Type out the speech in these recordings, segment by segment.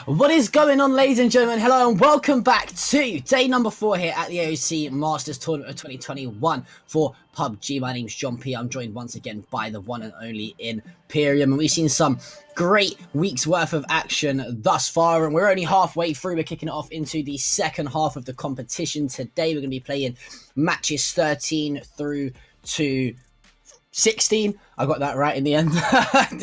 What is going on, ladies and gentlemen? Hello and welcome back to day number 4 here at the AOC Masters Tournament of 2021 for PUBG. My name's John P. I'm joined once again by the one and only Imperium, and we've seen some great weeks worth of action thus far, and we're only halfway through. We're kicking it off into the second half of the competition. Today we're going to be playing matches 13 through to 16. I got that right in the end.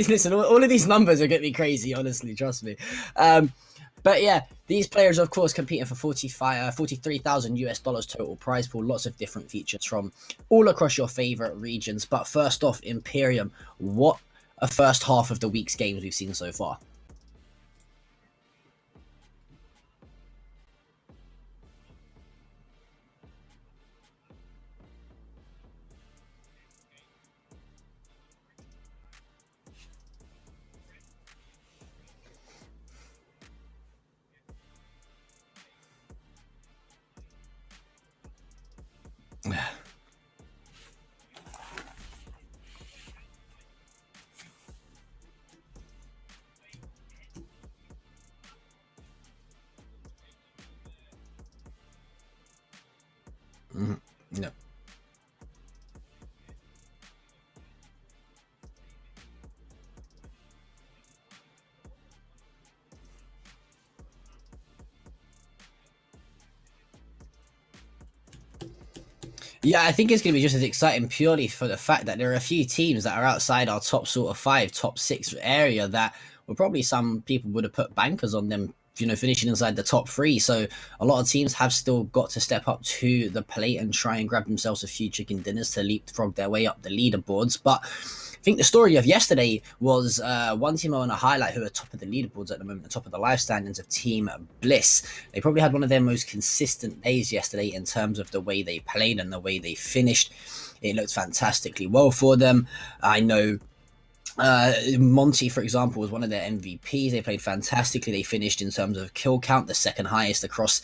Listen, all of these numbers are getting me crazy, honestly, trust me. But yeah, these players, of course, competing for 43,000 US dollars total prize pool. Lots of different features from all across your favorite regions. But first off, Imperium, what a first half of the week's games we've seen so far. No. Yeah, I think it's going to be just as exciting purely for the fact that there are a few teams that are outside our top sort of 5, top 6 area that well, probably some people would have put bankers on them, you know, finishing inside the top 3. So a lot of teams have still got to step up to the plate and try and grab themselves a few chicken dinners to leapfrog their way up the leaderboards. But I think the story of yesterday was one team I want to highlight who are top of the leaderboards at the moment, the top of the live standings of Team Bliss. They probably had one of their most consistent days yesterday in terms of the way they played and the way they finished. It looked fantastically well for them. I know Monty, for example, was one of their MVPs. They played fantastically. They finished in terms of kill count, the second highest across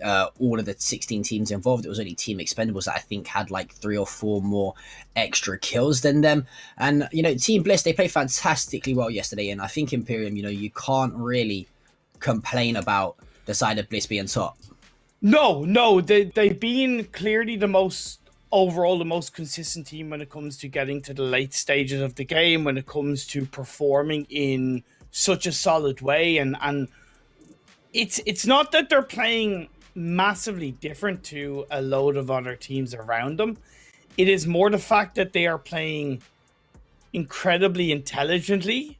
all of the 16 teams involved. It was only Team Expendables that I think had like 3 or 4 more extra kills than them. And, you know, Team Bliss, they played fantastically well yesterday. And I think Imperium, you know, you can't really complain about the side of Bliss being top. No, they've been clearly the most consistent team when it comes to getting to the late stages of the game, when it comes to performing in such a solid way. And it's not that they're playing massively different to a load of other teams around them. It is more the fact that they are playing incredibly intelligently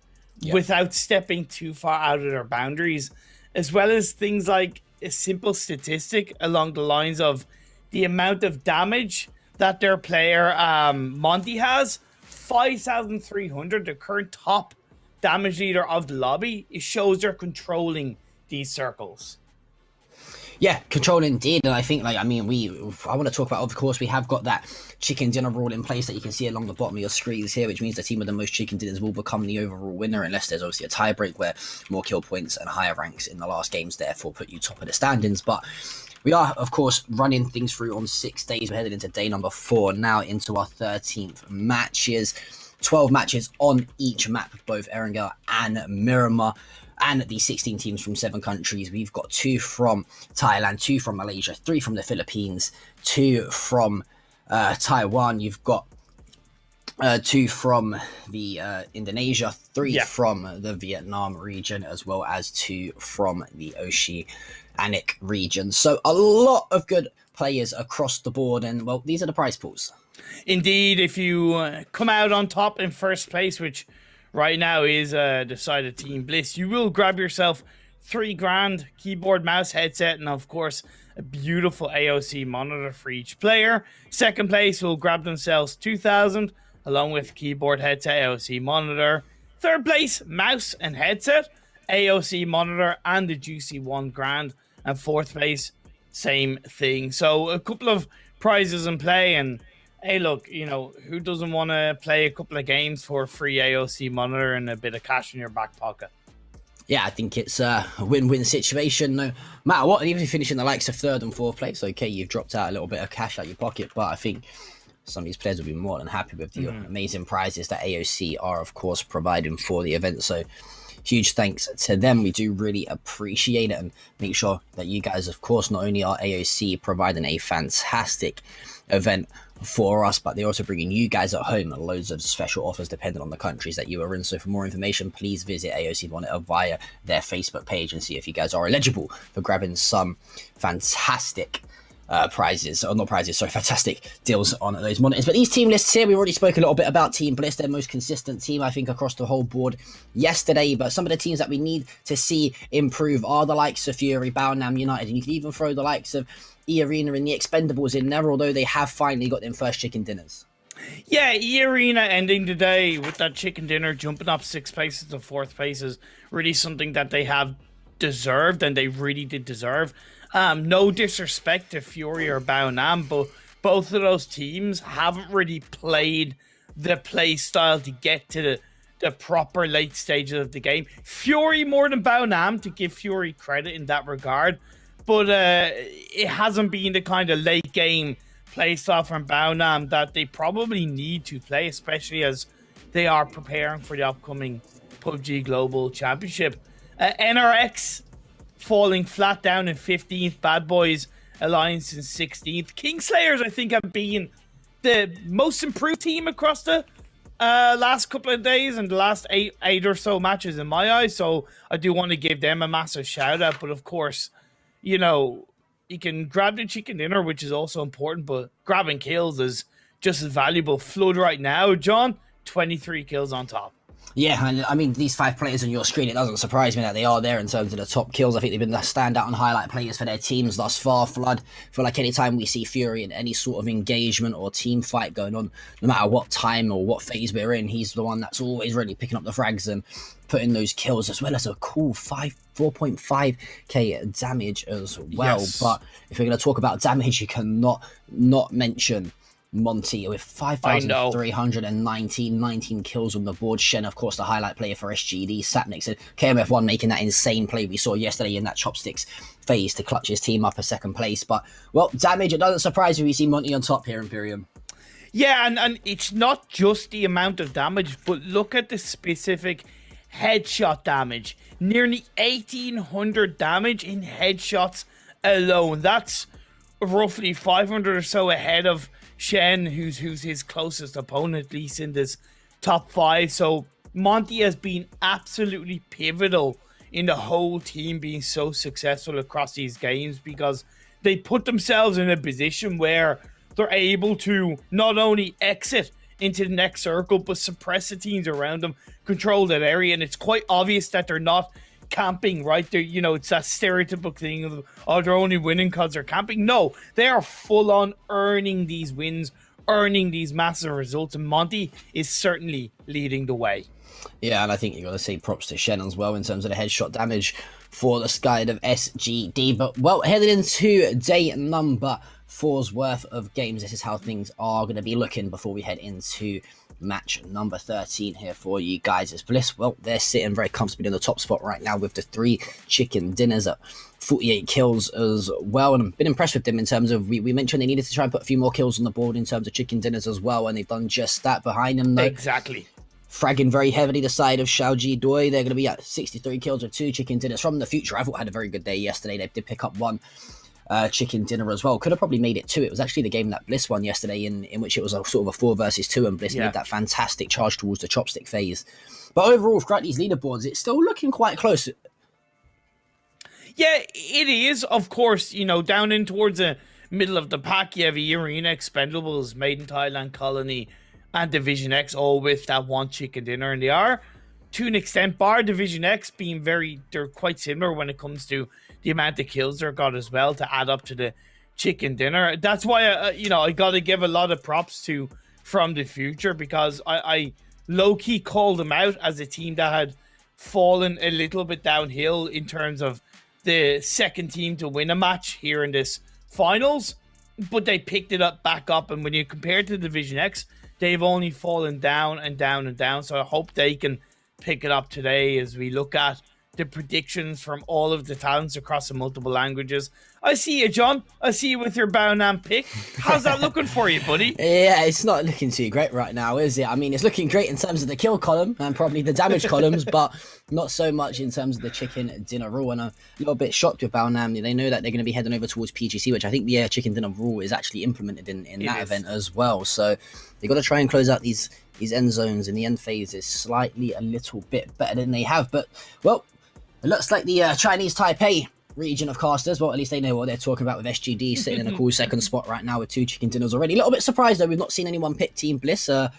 without stepping too far out of their boundaries, as well as things like a simple statistic along the lines of the amount of damage that their player Monty has, 5,300, the current top damage leader of the lobby. It shows they're controlling these circles. Yeah, control indeed. And I think, like, I want to talk about, of course, we have got that chicken dinner rule in place that you can see along the bottom of your screens here, which means the team with the most chicken dinners will become the overall winner, unless there's obviously a tiebreak where more kill points and higher ranks in the last games therefore put you top of the standings. But we are, of course, running things through on 6 days. We're headed into day number 4 now, into our 13th matches. 12 matches on each map, both Erangel and Miramar. And the 16 teams from 7 countries. We've got 2 from Thailand, 2 from Malaysia, 3 from the Philippines, 2 from Taiwan. You've got 2 from the Indonesia, 3 from the Vietnam region, as well as 2 from the Oceanic region. So a lot of good players across the board. And, well, these are the prize pools. Indeed, if you come out on top in first place, which right now is decided Team Bliss, you will grab yourself $3,000 keyboard, mouse, headset, and of course a beautiful AOC monitor for each player. Second place will grab themselves $2,000 along with keyboard, headset, AOC monitor. Third place, mouse and headset, AOC monitor, and the juicy $1,000. And fourth place, same thing. So a couple of prizes in play. And hey, look, you know, who doesn't want to play a couple of games for a free AOC monitor and a bit of cash in your back pocket? Yeah, I think it's a win-win situation, no matter what. Even if you finish in the likes of 3rd and 4th place, okay, you've dropped out a little bit of cash out your pocket, but I think some of these players will be more than happy with the amazing prizes that AOC are, of course, providing for the event. So huge thanks to them. We do really appreciate it, and make sure that you guys, of course, not only are AOC providing a fantastic event for us, but they're also bringing you guys at home loads of special offers depending on the countries that you are in. So for more information, please visit AOC Monitor via their Facebook page and see if you guys are eligible for grabbing some fantastic prizes, or not prizes, sorry, fantastic deals on those monitors. But these team lists here, we've already spoken a little bit about Team Bliss, their most consistent team, I think, across the whole board yesterday. But some of the teams that we need to see improve are the likes of Fury, Baonam United, and you can even throw the likes of E-Arena and the Expendables in there, although they have finally got their first chicken dinners. Yeah, E-Arena ending today with that chicken dinner, jumping up 6 places to 4th place is really something that they have deserved, and they really did deserve. No disrespect to Fury or Baonam, but both of those teams haven't really played the play style to get to the proper late stages of the game. Fury more than Baonam, to give Fury credit in that regard, but it hasn't been the kind of late game play style from Baonam that they probably need to play, especially as they are preparing for the upcoming PUBG Global Championship. NRX falling flat down in 15th, Bad Boys Alliance in 16th. Kingslayers, I think, have been the most improved team across the last couple of days and the last eight or so matches in my eyes, so I do want to give them a massive shout out. But of course, you know, you can grab the chicken dinner, which is also important, but grabbing kills is just as valuable. Flood right now, John, 23 kills on top. Yeah, and I mean, these 5 players on your screen, it doesn't surprise me that they are there in terms of the top kills. I think they've been the standout and highlight players for their teams thus far. Flood, I feel like anytime we see Fury in any sort of engagement or team fight going on, no matter what time or what phase we're in, he's the one that's always really picking up the frags and putting those kills, as well as a cool 4.5k damage as well. Yes. But if we're going to talk about damage, you cannot not mention Monty with 5,319 kills on the board. Shen, of course, the highlight player for SGD. Sapnix and KMF1 making that insane play we saw yesterday in that chopsticks phase to clutch his team up a 2nd place. But, well, damage, it doesn't surprise me we see Monty on top here, Imperium. Yeah, and it's not just the amount of damage, but look at the specific headshot damage. Nearly 1,800 damage in headshots alone. That's roughly 500 or so ahead of Shen, who's his closest opponent, at least in this top 5. So Monty has been absolutely pivotal in the whole team being so successful across these games, because they put themselves in a position where they're able to not only exit into the next circle, but suppress the teams around them, control that area. And it's quite obvious that they're not camping, right? They're, you know, it's that stereotypical thing of, oh, they're only winning because they're camping. No, they are full on earning these wins, earning these massive results, and Monty is certainly leading the way. Yeah, and I think you got to say props to Shen as well in terms of the headshot damage for the side of SGD. But, well, headed into day number 4's worth of games, this is how things are going to be looking before we head into match number 13 here for you guys. As Bliss, well, they're sitting very comfortably in the top spot right now with the 3 chicken dinners at 48 kills as well. And I've been impressed with them in terms of, we mentioned they needed to try and put a few more kills on the board in terms of chicken dinners as well, and they've done just that. Behind them, though, exactly, fragging very heavily the side of Xiaoji Doi. They're going to be at 63 kills with 2 chicken dinners from the future. I thought had a very good day yesterday. They did pick up 1 chicken dinner as well. Could have probably made it 2. It was actually the game that Bliss won yesterday, in which it was a sort of a 4 versus 2, and Bliss made that fantastic charge towards the chopstick phase. But overall, throughout these leaderboards, it's still looking quite close. Yeah, it is. Of course, you know, down in towards the middle of the pack, you have E-Arena, Expendables, Made in Thailand, Colony, and Division X, all with that 1 chicken dinner. And they are, to an extent, bar Division X being they're quite similar when it comes to the amount of kills they've got as well to add up to the chicken dinner. That's why, I got to give a lot of props to From the Future, because I low-key called them out as a team that had fallen a little bit downhill in terms of the second team to win a match here in this finals, but they picked it up back up. And when you compare it to Division X, they've only fallen down and down and down. So I hope they can pick it up today as we look at the predictions from all of the talents across the multiple languages. I see you, John. I see you with your Baonam pick. How's that looking for you, buddy? Yeah, it's not looking too great right now, is it? I mean, it's looking great in terms of the kill column and probably the damage columns, but not so much in terms of the chicken dinner rule. And I'm a little bit shocked with Baonam. They know that they're going to be heading over towards PGC, which I think the chicken dinner rule is actually implemented in that event as well. So they got to try and close out these end zones in the end phases slightly a little bit better than they have. But, well, it looks like the Chinese Taipei region of casters, well, at least they know what they're talking about with SGD sitting in a cool second spot right now with 2 chicken dinners already. A little bit surprised, though, we've not seen anyone pick Team Bliss. I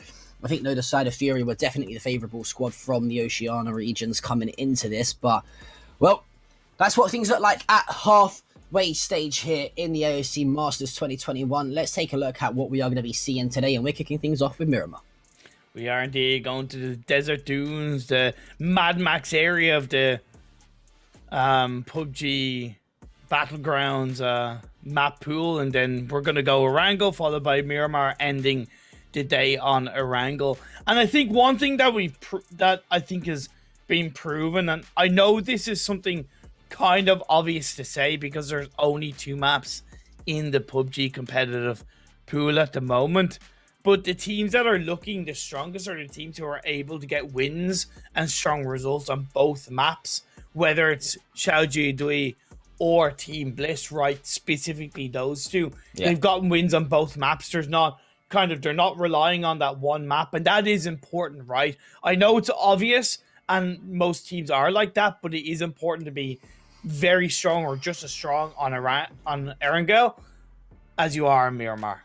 think, no, the side of Fury were definitely the favourable squad from the Oceania regions coming into this. But, well, that's what things look like at halfway stage here in the AOC Masters 2021. Let's take a look at what we are going to be seeing today, and we're kicking things off with Miramar. We are indeed going to the desert dunes, the Mad Max area of the Pubg Battlegrounds map pool, and then we're going to go Erangel, followed by Miramar, ending the day on Erangel. And I think one thing that that I think has been proven, and I know this is something kind of obvious to say because there's only 2 maps in the Pubg competitive pool at the moment, but the teams that are looking the strongest are the teams who are able to get wins and strong results on both maps, whether it's Xiaoji Dui or Team Bliss, right? Specifically those two. Yeah. They've gotten wins on both maps. They're not relying on that one map, and that is important, right? I know it's obvious, and most teams are like that, but it is important to be very strong or just as strong on Erangel as you are in Miramar.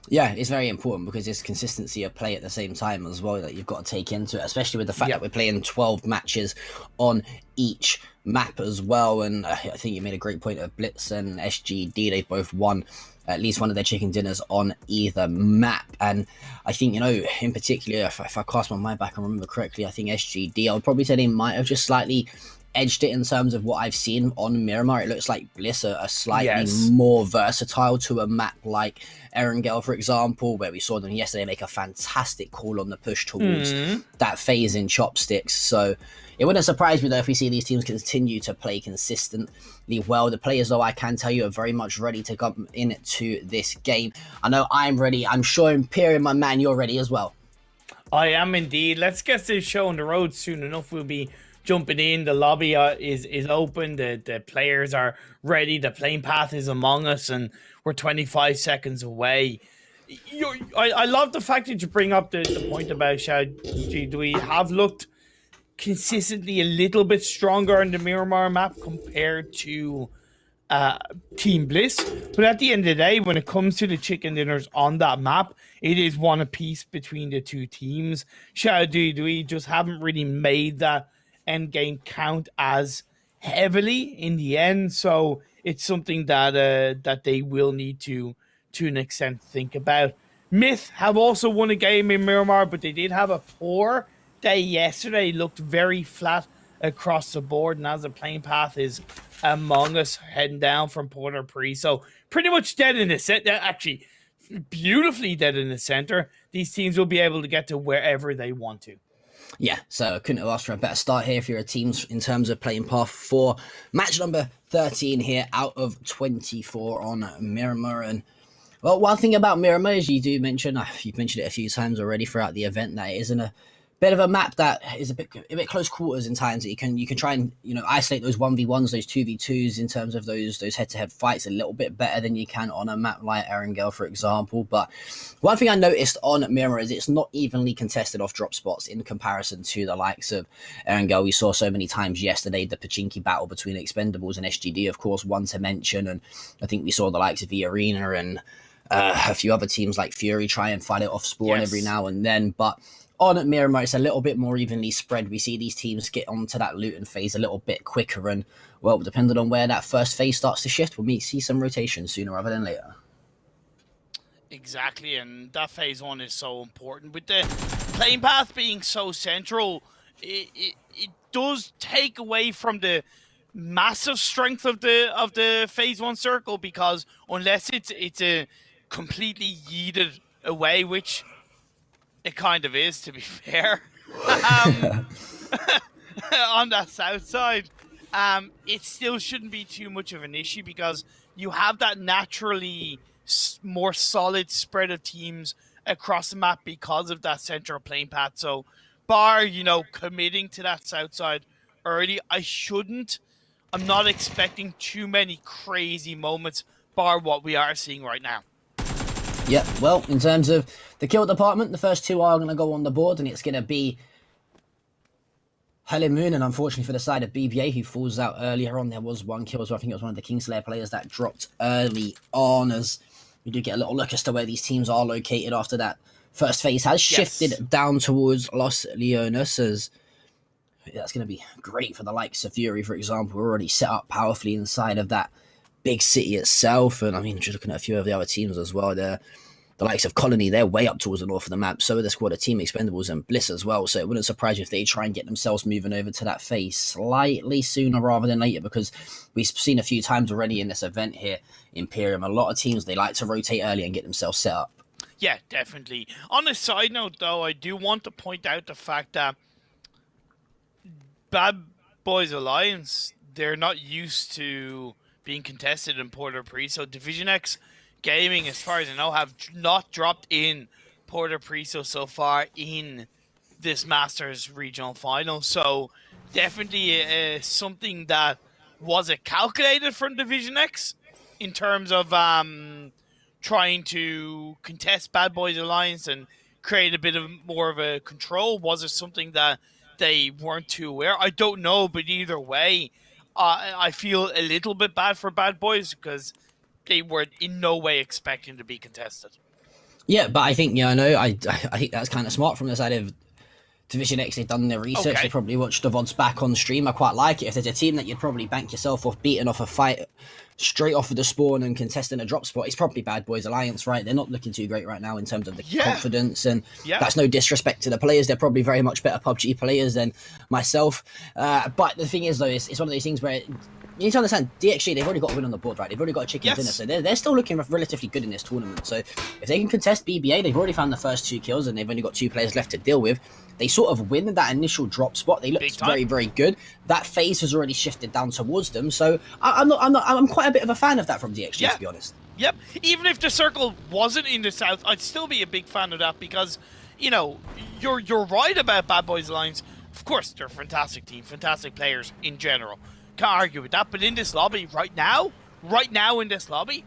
Yeah, it's very important because it's consistency of play at the same time as well that you've got to take into it, especially with the fact that we're playing 12 matches on each map as well. And I think you made a great point of Blitz and SGD. They've both won at least one of their chicken dinners on either map. And I think, you know, in particular, if I cast my mind back and remember correctly, I think SGD, I would probably say they might have just slightly edged it in terms of what I've seen on Miramar. It looks like Bliss are slightly more versatile to a map like Erangel, for example, where we saw them yesterday make a fantastic call on the push towards that phase in chopsticks. So it wouldn't surprise me, though, if we see these teams continue to play consistently well. The players, though, I can tell you, are very much ready to come into this game. I know I'm ready. I'm sure, Imperium, my man, you're ready as well. I am indeed. Let's get this show on the road soon enough. We'll be jumping in. The lobby is open. The players are ready. The playing path is among us, and we're 25 seconds away. I love the fact that you bring up the point about Xiaoji. Do we have looked consistently a little bit stronger on the Miramar map compared to Team Bliss? But at the end of the day, when it comes to the chicken dinners on that map, it is one apiece between the 2 teams. Xiaoji just haven't really made that end game count as heavily in the end, so it's something that they will need to an extent think about. Myth have also won a game in Miramar, but they did have a poor day yesterday. Looked very flat across the board, and as the playing path is among us heading down from Port-au-Prince, so pretty much dead in the center. Actually, beautifully dead in the center. These teams will be able to get to wherever they want to. Yeah, so couldn't have asked for a better start here if you're a team in terms of playing path for match number 13 here out of 24 on Miramar. And well, one thing about Miramar is you do mention, you've mentioned it a few times already throughout the event, that it isn't a bit of a map that is a bit close quarters in times that you can try and, you know, isolate those 1v1s, those 2v2s in terms of those head-to-head fights a little bit better than you can on a map like Erangel, for example. But one thing I noticed on Miramar is it's not evenly contested off drop spots in comparison to the likes of Erangel. We saw so many times yesterday the Pachinki battle between Expendables and SGD, of course, one to mention, and I think we saw the likes of the Arena and a few other teams like Fury try and fight it off spawn every now and then. But on Miramar, it's a little bit more evenly spread. We see these teams get onto that looting phase a little bit quicker, and, well, depending on where that first phase starts to shift, we'll see some rotation sooner rather than later. Exactly, and that phase 1 is so important. With the playing path being so central, it does take away from the massive strength of the phase 1 circle, because unless it's a completely yeeted away, which it kind of is, to be fair. on that south side, it still shouldn't be too much of an issue because you have that naturally more solid spread of teams across the map because of that central playing path. So, bar, committing to that south side early, I'm not expecting too many crazy moments, bar what we are seeing right now. Yep, well, in terms of the kill department, the first two are going to go on the board, and it's going to be Helen Moon, and unfortunately for the side of BBA, who falls out earlier on. There was one kill as well. I think it was one of the Kingslayer players that dropped early on, as we do get a little look as to where these teams are located after that first phase has shifted down towards Los Leones, as that's going to be great for the likes of Fury, for example. We're already set up powerfully inside of that big city itself, and I mean, just looking at a few of the other teams as well, the likes of Colony, they're way up towards the north of the map. So are the squad of Team Expendables and Bliss as well. So it wouldn't surprise you if they try and get themselves moving over to that phase slightly sooner rather than later, because we've seen a few times already in this event here, Imperium, a lot of teams, they like to rotate early and get themselves set up. Yeah, definitely. On a side note, though, I do want to point out the fact that Bad Boys Alliance, they're not used to being contested in Port-au-Prince. So Division X Gaming, as far as I know, have not dropped in Port-au-Prince so far in this Masters regional final. So definitely something that wasn't calculated from Division X in terms of trying to contest Bad Boys Alliance and create a bit of more of a control. Was it something that they weren't too aware? I don't know, but either way, I feel a little bit bad for Bad Boys because they were in no way expecting to be contested. Yeah, but I think, I think that's kind of smart from the side of Division X. They've done their research. They probably watched the VODs back on stream. I quite like it. If there's a team that you'd probably bank yourself off beating off a fight straight off of the spawn and contesting a drop spot, it's probably Bad Boys Alliance, right? They're not looking too great right now in terms of the confidence, and that's no disrespect to the players. They're probably very much better PUBG players than myself. But the thing is, though, it's one of those things where you need to understand, DXG, they've already got a win on the board, right? They've already got a chicken dinner, so they're still looking relatively good in this tournament. So if they can contest BBA, they've already found the first 2 kills, and they've only got 2 players left to deal with. They sort of win that initial drop spot. They look very, very good. That phase has already shifted down towards them. So I'm quite a bit of a fan of that from DXG, to be honest. Yep. Even if the circle wasn't in the south, I'd still be a big fan of that because, you're right about Bad Boys Alliance. Of course, they're a fantastic team, fantastic players in general. Can't argue with that. But in this lobby right now in this lobby,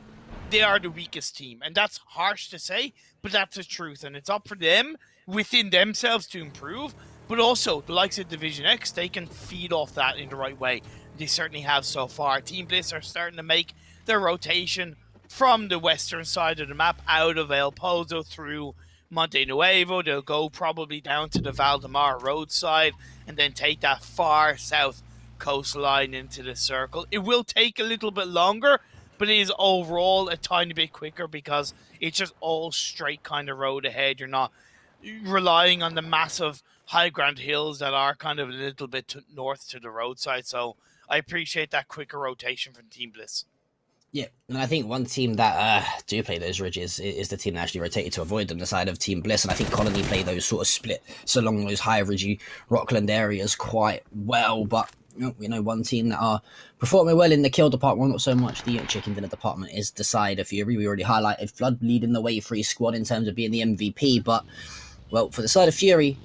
they are the weakest team. And that's harsh to say, but that's the truth. And it's up for them within themselves to improve, but also the likes of Division X, they can feed off that in the right way. They certainly have so far. Team Bliss are starting to make their rotation from the western side of the map out of El Pozo through Monte Nuevo. They'll go probably down to the Valdemar roadside and then take that far south coastline into the circle. It will take a little bit longer, but it is overall a tiny bit quicker because it's just all straight kind of road ahead. You're not relying on the massive high ground hills that are kind of a little bit north to the roadside. So I appreciate that quicker rotation from Team Bliss. Yeah, and I think one team that do play those ridges is the team that actually rotated to avoid them, the side of Team Bliss, and I think Colony play those sort of split along those high ridgy Rockland areas quite well, but we know one team that are performing well in the kill department, not so much the chicken dinner department, is the side of Fury. We already highlighted Flood leading the way free squad in terms of being the MVP, but well, for the side of Fury,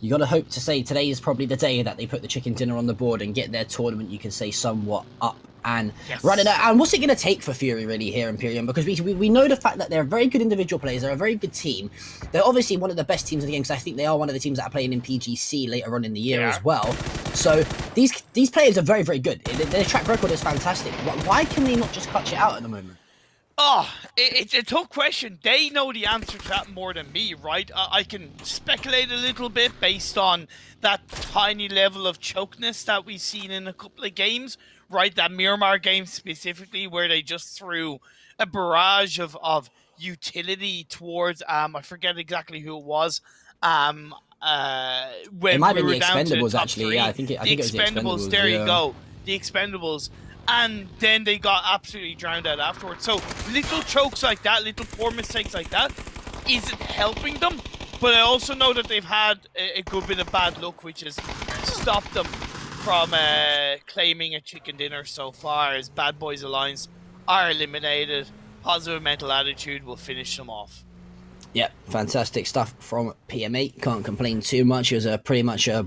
you got to hope to say today is probably the day that they put the chicken dinner on the board and get their tournament, you can say, somewhat up and running out. And what's it going to take for Fury really here, Imperium? Because we know the fact that they're very good individual players, they're a very good team. They're obviously one of the best teams in the game, because I think they are one of the teams that are playing in PGC later on in the year as well. So these players are very, very good. Their track record is fantastic. Why can they not just clutch it out at the moment? Oh, it's a tough question. They know the answer to that more than me, right? I can speculate a little bit based on that tiny level of chokeness that we've seen in a couple of games, right? That Miramar game specifically, where they just threw a barrage of utility towards, I forget exactly who it was, when it might we be were the down to Expendables, top actually. 3. Yeah, I think it was the Expendables. There you go. The Expendables. And then they got absolutely drowned out afterwards. So little chokes like that, little poor mistakes like that, isn't helping them. But I also know that they've had a good bit of bad luck, which has stopped them from claiming a chicken dinner so far, as Bad Boys Alliance are eliminated. Positive mental attitude will finish them off. Yeah, fantastic stuff from PMA. Can't complain too much. It was pretty much a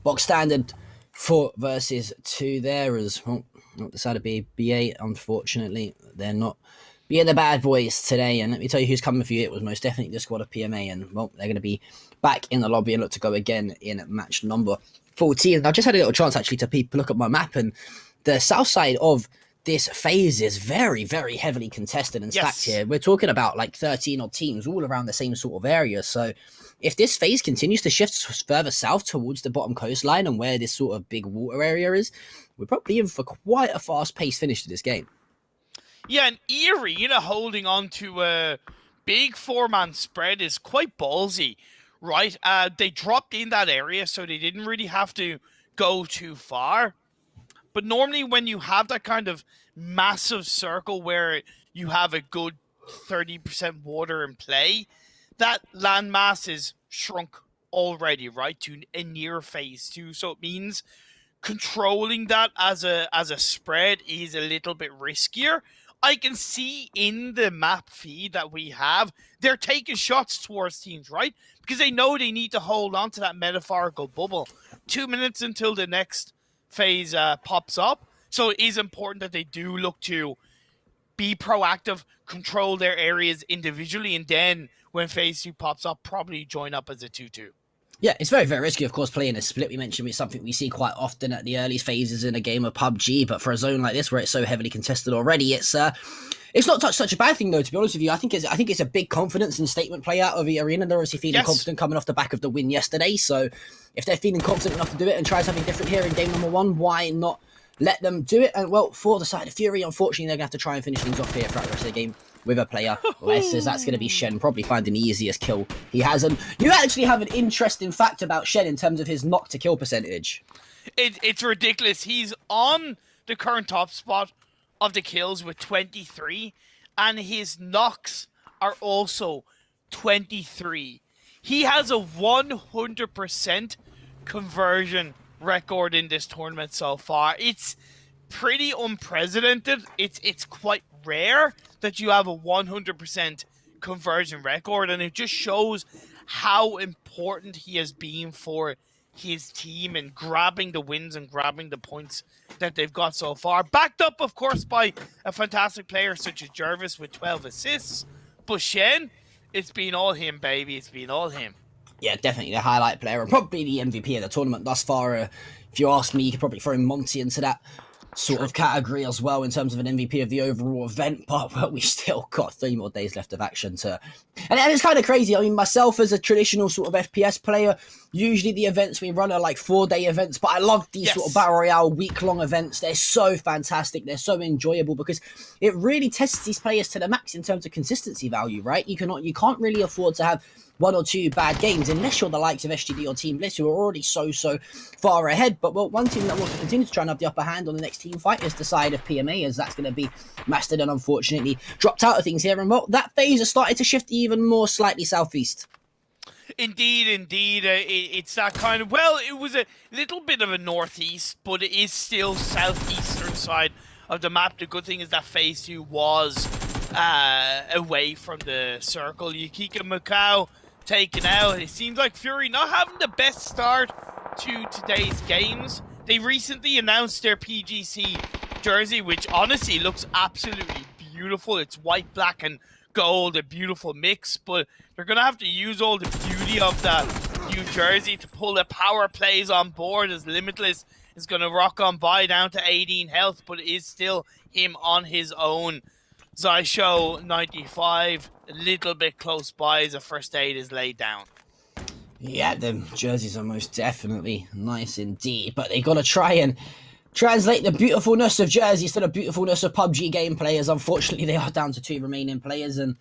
box standard 4 versus 2 there, as well, not decided to be BA. Unfortunately, they're not being the bad boys today. And let me tell you who's coming for you. It was most definitely the squad of PMA. And, well, they're going to be back in the lobby and look to go again in match number 14. And I just had a little chance, actually, to look at my map. And the south side of this phase is very, very heavily contested and stacked here. We're talking about like 13 odd teams all around the same sort of area. So if this phase continues to shift further south towards the bottom coastline and where this sort of big water area is, we're probably in for quite a fast-paced finish to this game. Yeah, and Erie, holding on to a big 4-man spread is quite ballsy, right? They dropped in that area, so they didn't really have to go too far. But normally when you have that kind of massive circle where you have a good 30% water in play, that landmass is shrunk already, right, to a near phase 2. So it means controlling that as a spread is a little bit riskier. I can see in the map feed that we have, they're taking shots towards teams, right? Because they know they need to hold on to that metaphorical bubble. 2 minutes until the next phase pops up. So it is important that they do look to be proactive, control their areas individually, and then when phase 2 pops up, probably join up as a 2-2. Yeah, it's very, very risky, of course, playing a split. We mentioned it's something we see quite often at the early phases in a game of PUBG, but for a zone like this where it's so heavily contested already, it's not such a bad thing, though, to be honest with you. I think it's a big confidence and statement play out of the arena. They're obviously feeling confident coming off the back of the win yesterday, so if they're feeling confident enough to do it and try something different here in game number 1, why not let them do it? And, well, for the side of Fury, unfortunately, they're going to have to try and finish things off here throughout the rest of the game with a player less, as that's going to be Shen, probably finding the easiest kill he has. And you actually have an interesting fact about Shen in terms of his knock to kill percentage. It's ridiculous. He's on the current top spot of the kills with 23, and his knocks are also 23. He has a 100% conversion record in this tournament so far. It's pretty unprecedented. It's quite rare that you have a 100% conversion record, and it just shows how important he has been for his team and grabbing the wins and grabbing the points that they've got so far. Backed up, of course, by a fantastic player such as Jervis with 12 assists. But Shen, it's been all him, baby. It's been all him. Yeah, definitely the highlight player and probably the MVP of the tournament thus far. If you ask me, you could probably throw Monty into that sort of category as well in terms of an MVP of the overall event, but we still got 3 more days left of action to... And it's kind of crazy. I mean, myself as a traditional sort of FPS player, usually the events we run are like 4-day events, but I love these sort of Battle Royale week-long events. They're so fantastic. They're so enjoyable because it really tests these players to the max in terms of consistency value, right? You can't really afford to have 1 or 2 bad games unless you're the likes of SGD or Team Bliss, who are already so far ahead. But, well, one team that wants to continue to try and have the upper hand on the next team fight is the side of PMA, as that's going to be Mastodon, unfortunately, dropped out of things here. And, well, that phase has started to shift even more slightly southeast. Indeed. It's that kind of... Well, it was a little bit of a northeast, but it is still southeastern side of the map. The good thing is that phase 2 was away from the circle. Yukika Macau taken out. It seems like Fury not having the best start to today's games. They recently announced their PGC jersey, which honestly looks absolutely beautiful. It's white, black, and gold, a beautiful mix, but they're going to have to use all the beauty of that new jersey to pull the power plays on board, as Limitless is going to rock on by down to 18 health, but it is still him on his own. Zyshow 95, a little bit close by as a first aid is laid down. Yeah, the jerseys are most definitely nice indeed, but they got to try and translate the beautifulness of jerseys to the beautifulness of PUBG gameplay, as unfortunately they are down to 2 remaining players. And,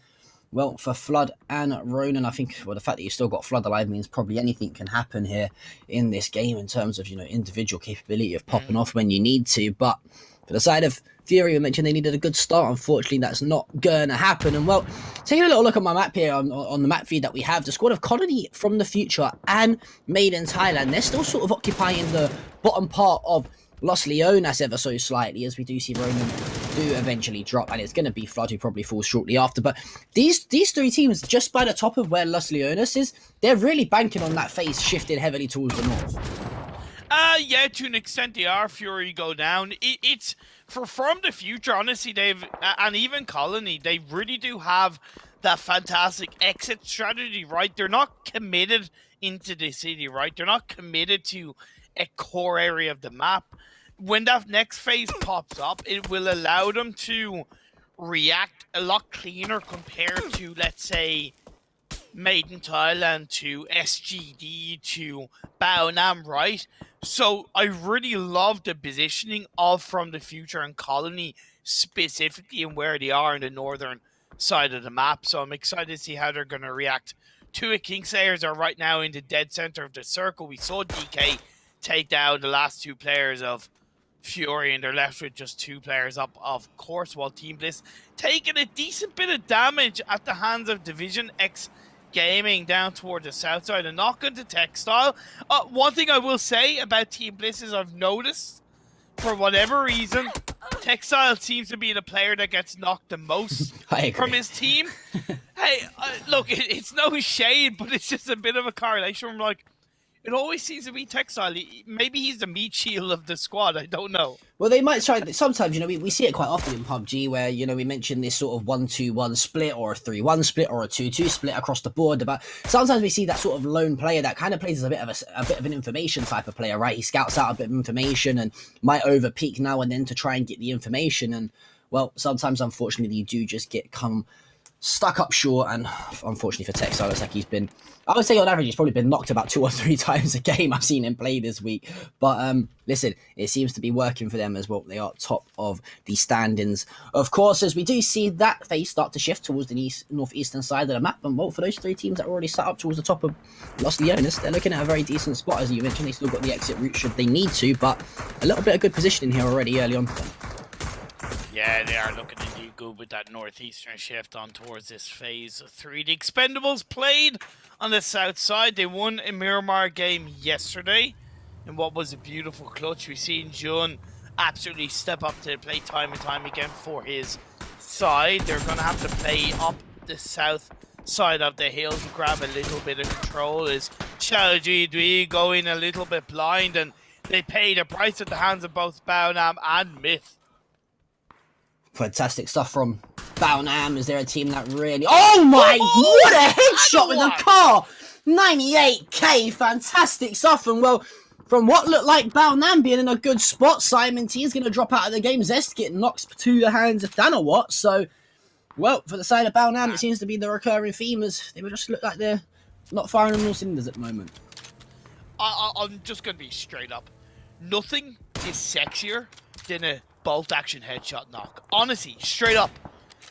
well, for Flood and Ronan, I think, well, the fact that you still got Flood alive means probably anything can happen here in this game in terms of, individual capability of popping off when you need to. But For the side of Fury, we mentioned they needed a good start. Unfortunately, that's not going to happen. And well, taking a little look at my map here on the map feed that we have, the squad of Colony from the future and Made in Thailand, they're still sort of occupying the bottom part of Los Leonas ever so slightly, as we do see Roman do eventually drop, and it's going to be Flood who probably falls shortly after. But these three teams, just by the top of where Los Leonas is, they're really banking on that phase shifting heavily towards the north. Yeah, to an extent they are. Fury go down. It's from the future, honestly, they've and even Colony, they really do have that fantastic exit strategy, right? They're not committed into the city, right? They're not committed to a core area of the map. When that next phase pops up, it will allow them to react a lot cleaner compared to, let's say, Made in Thailand, to SGD, to Bao Nam, right? So I really love the positioning of From the Future and Colony, specifically in where they are in the northern side of the map. So I'm excited to see how they're going to react to it. Kingslayers are right now in the dead center of the circle. We saw DK take down the last two players of Fury, and they're left with just two players up, of course, while Team Bliss taking a decent bit of damage at the hands of Division X Gaming down toward the south side. And knock into Textile. One thing I will say about Team Bliss is I've noticed, for whatever reason, Textile seems to be the player that gets knocked the most from his team. Hey, look, it's no shade, but it's just a bit of a correlation. I'm like, it always seems to be Textile. Maybe he's the meat shield of the squad. I don't know. Well, they might try. Sometimes, we see it quite often in PUBG where, we mention this sort of 1-2-1 split or a 3-1 split or a 2-2 split across the board. But sometimes we see that sort of lone player that kind of plays as a bit of an information type of player, right? He scouts out a bit of information and might over peak now and then to try and get the information. And, well, sometimes, unfortunately, you do just get stuck up short, and unfortunately for Textile, looks like he's been, I would say on average, he's probably been knocked about 2 or 3 times a game I've seen him play this week. But listen, it seems to be working for them as well. They are top of the standings. Of course, as we do see that phase start to shift towards the northeastern side of the map, and well, for those 3 teams that are already sat up towards the top of Los Leones, they're looking at a very decent spot. As you mentioned, they still got the exit route should they need to, but a little bit of good positioning here already early on. Yeah, they are looking indeed good with that northeastern shift on towards this phase 3. The Expendables played on the south side. They won a Miramar game yesterday in what was a beautiful clutch. We've seen Jun absolutely step up to the plate time and time again for his side. They're going to have to play up the south side of the hill to grab a little bit of control. Is Xiao Dui going a little bit blind, and they paid a price at the hands of both Bao Nam and Myth. Fantastic stuff from Bao Nam. Is there a team that really... Oh my... what a headshot with the car! 98k, fantastic stuff. And well, from what looked like Bao Nam being in a good spot, Simon T is going to drop out of the game. Zest getting knocked to the hands of Thanawat. So, well, for the side of Bao Nam, it seems to be the recurring theme, as they just look like they're not firing on all cylinders at the moment. I'm just going to be straight up. Nothing is sexier than a bolt action headshot knock. Honestly, straight up.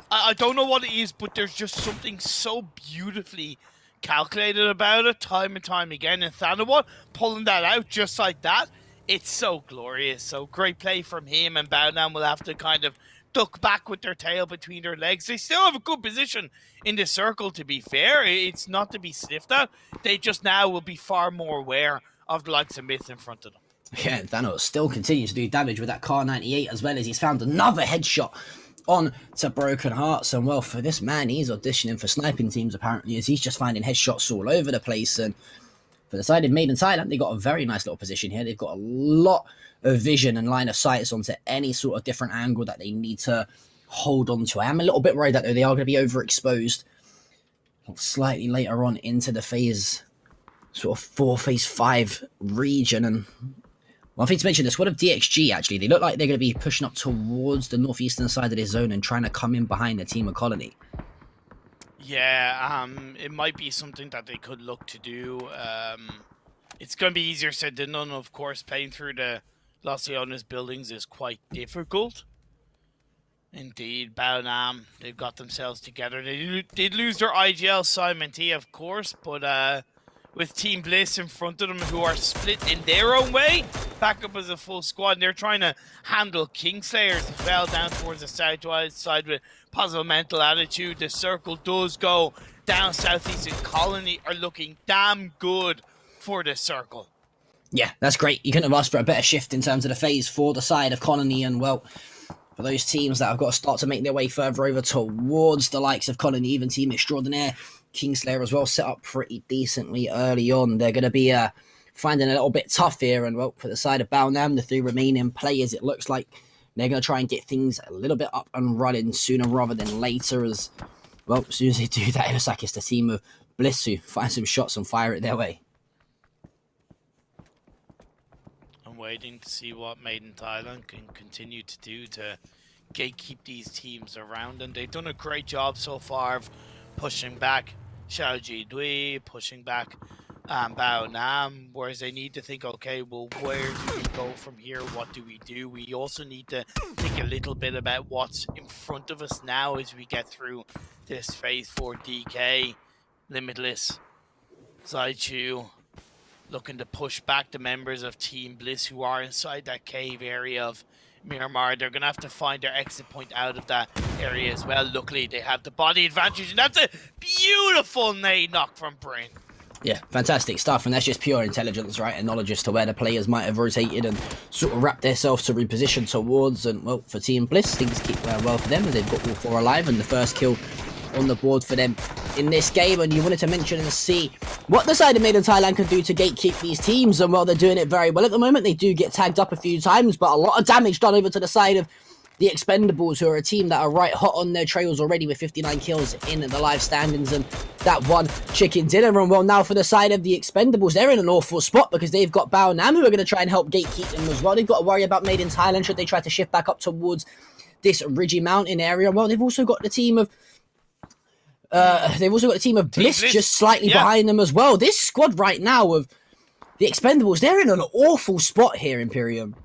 I don't know what it is, but there's just something so beautifully calculated about it time and time again. And Thanawat pulling that out just like that, it's so glorious. So great play from him, and Bao Nam will have to kind of duck back with their tail between their legs. They still have a good position in the circle, to be fair. It's not to be sniffed at. They just now will be far more aware of the likes of Myth in front of them. Yeah, Thanos still continues to do damage with that Car 98, as well as he's found another headshot on to Broken Hearts. And well, for this man, he's auditioning for sniping teams apparently, as he's just finding headshots all over the place. And for the side of Made in Thailand, they got a very nice little position here. They've got a lot of vision and line of sight onto any sort of different angle that they need to hold on to. I am a little bit worried that they are going to be overexposed slightly later on into the phase, sort of phase 5 region. And one thing to mention, the squad of DXG, actually, they look like they're going to be pushing up towards the northeastern side of this zone and trying to come in behind the team of Colony. Yeah, it might be something that they could look to do. It's going to be easier said than done, of course. Playing through the Los Leones buildings is quite difficult. Indeed, Bao Nam, they've got themselves together. They did lose their IGL Simon T, of course, but with Team Bliss in front of them, who are split in their own way. Back up as a full squad, and they're trying to handle Kingslayers as well down towards the southwest side with positive mental attitude. The circle does go down southeast, and Colony are looking damn good for the circle. Yeah, that's great. You couldn't have asked for a better shift in terms of the phase for the side of Colony, and well, for those teams that have got to start to make their way further over towards the likes of Colony, even Team Extraordinaire, Kingslayer as well, set up pretty decently early on. They're going to be finding it a little bit tough here, and well, for the side of Balnam, the 3 remaining players, it looks like they're going to try and get things a little bit up and running sooner rather than later, as well, as soon as they do that, it looks like it's the team of Bliss who find some shots and fire it their way. Waiting to see what Made in Thailand can continue to do to gatekeep these teams around, and they've done a great job so far of pushing back Xiaoji Dui, pushing back Bao Nam, whereas they need to think, okay, well, where do we go from here? What do we do? We also need to think a little bit about what's in front of us now as we get through this phase 4. DK, Limitless, Zaichu, looking to push back the members of Team Bliss who are inside that cave area of Miramar. They're going to have to find their exit point out of that area as well. Luckily, they have the body advantage, and that's a beautiful nade knock from Bryn. Yeah, fantastic stuff, and that's just pure intelligence, right? And knowledge as to where the players might have rotated and sort of wrapped themselves to reposition towards. And, well, for Team Bliss, things keep well for them, as they've got all 4 alive, and the first kill on the board for them in this game. And you wanted to mention and see what the side of Made in Thailand can do to gatekeep these teams, and well, they're doing it very well at the moment. They do get tagged up a few times, but a lot of damage done over to the side of the Expendables, who are a team that are right hot on their trails already with 59 kills in the live standings and that 1 chicken dinner. And well, now for the side of the Expendables, they're in an awful spot because they've got Bao Nam who are going to try and help gatekeep them as well. They've got to worry about Made in Thailand should they try to shift back up towards this ridgy mountain area. Well, they've also got the team of Bliss just slightly behind them as well. This squad right now of the Expendables, they're in an awful spot here, Imperium.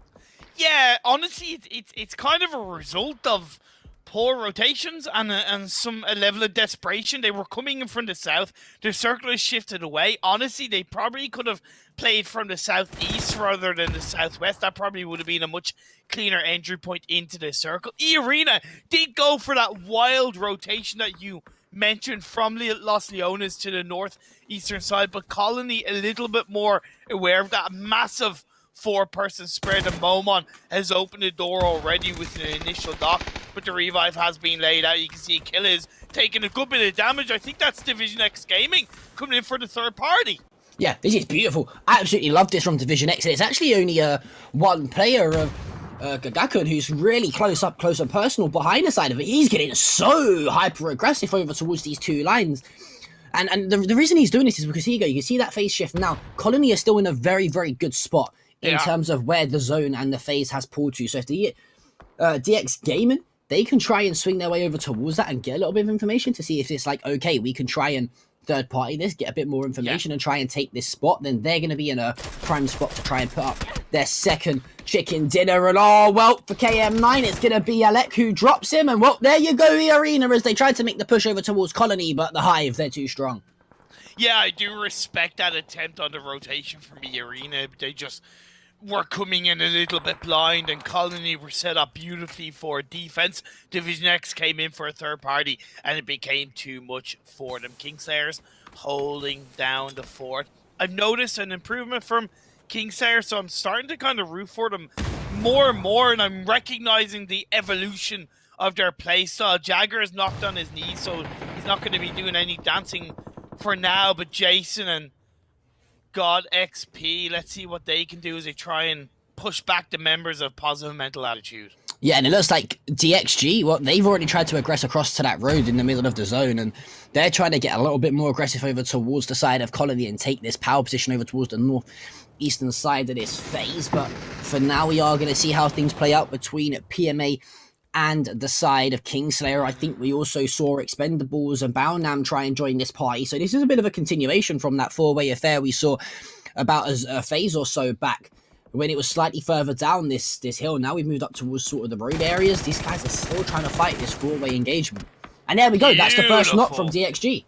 Yeah, honestly, it's kind of a result of poor rotations and a level of desperation. They were coming in from the south. Their circle has shifted away. Honestly, they probably could have played from the southeast rather than the southwest. That probably would have been a much cleaner entry point into the circle. E-Arena did go for that wild rotation that you mentioned from Los Leones to the northeastern side, but Colony a little bit more aware of that massive 4-person spread, and Momon has opened the door already with an initial knock, but the revive has been laid out. You can see Kill is taking a good bit of damage. I think that's Division X Gaming coming in for the third party. Yeah, this is beautiful. I absolutely love this from Division X. It's actually only one player of Gagakun who's really close and personal behind the side of it. He's getting so hyper aggressive over towards these 2 lines. And the reason he's doing this is because here you go, you can see that phase shift now. Colony are still in a very, very good spot in terms of where the zone and the phase has pulled to. So if the DX Gaming, they can try and swing their way over towards that and get a little bit of information to see if it's like, okay, we can try and third party this, get a bit more information and try and take this spot, then they're going to be in a prime spot to try and put up their second chicken dinner. And oh, well, for KM9, it's going to be Alec who drops him. And well, there you go, the Arena, as they tried to make the push over towards Colony, but the Hive, they're too strong. Yeah, I do respect that attempt on the rotation from the Arena. They just were coming in a little bit blind, and Colony were set up beautifully for defense. Division X came in for a third party, and it became too much for them. Kingslayers holding down the fort. I've noticed an improvement from Kingslayer, so I'm starting to kind of root for them more and more, and I'm recognizing the evolution of their playstyle. Jagger is knocked on his knee, so he's not going to be doing any dancing for now, but Jason and God XP, let's see what they can do as they try and push back the members of Positive Mental Attitude. Yeah, and it looks like DXG, well, they've already tried to aggress across to that road in the middle of the zone, and they're trying to get a little bit more aggressive over towards the side of Colony and take this power position over towards the northeastern side of this phase. But for now, we are going to see how things play out between PMA and the side of Kingslayer. I think we also saw Expendables and Baonam try and join this party. So this is a bit of a continuation from that 4-way affair we saw about a phase or so back when it was slightly further down this hill. Now we've moved up towards sort of the road areas. These guys are still trying to fight this 4-way engagement. And there we go. That's the first knock from DXG.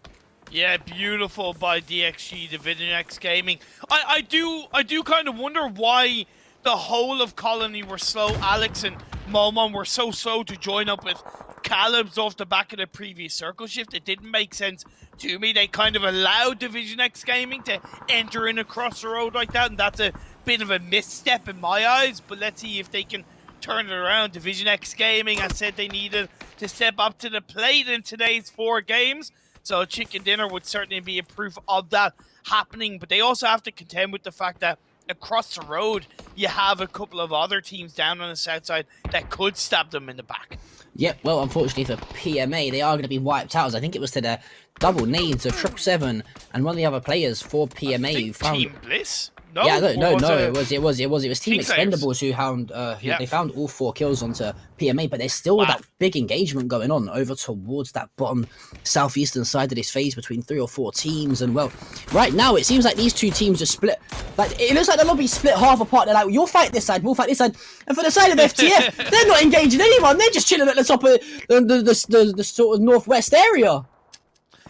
Yeah, beautiful by DXG, Division X Gaming. I do kind of wonder why the whole of Colony were slow. Alex and Momon were so slow to join up with Caleb's off the back of the previous circle shift. It didn't make sense to me. They kind of allowed Division X Gaming to enter in across the road like that, and that's a bit of a misstep in my eyes. But let's see if they can turn it around. Division X Gaming, I said they needed to step up to the plate in today's 4 games. So chicken dinner would certainly be a proof of that happening. But they also have to contend with the fact that across the road, you have a couple of other teams down on the south side that could stab them in the back. Yep, well, unfortunately for PMA, they are going to be wiped out. As I think it was to the double nades of 777 and one of the other players for PMA who found Team Bliss. No, yeah, no, it it was Team Expendables who found they found all 4 kills onto PMA, but there's still that big engagement going on over towards that bottom southeastern side of this phase between 3 or 4 teams. And well, right now it seems like these 2 teams are split. Like it looks like the lobby's split half apart. They're like, you'll fight this side, we'll fight this side. And for the side of FTF, they're not engaging anyone. They're just chilling at the top of the sort of northwest area.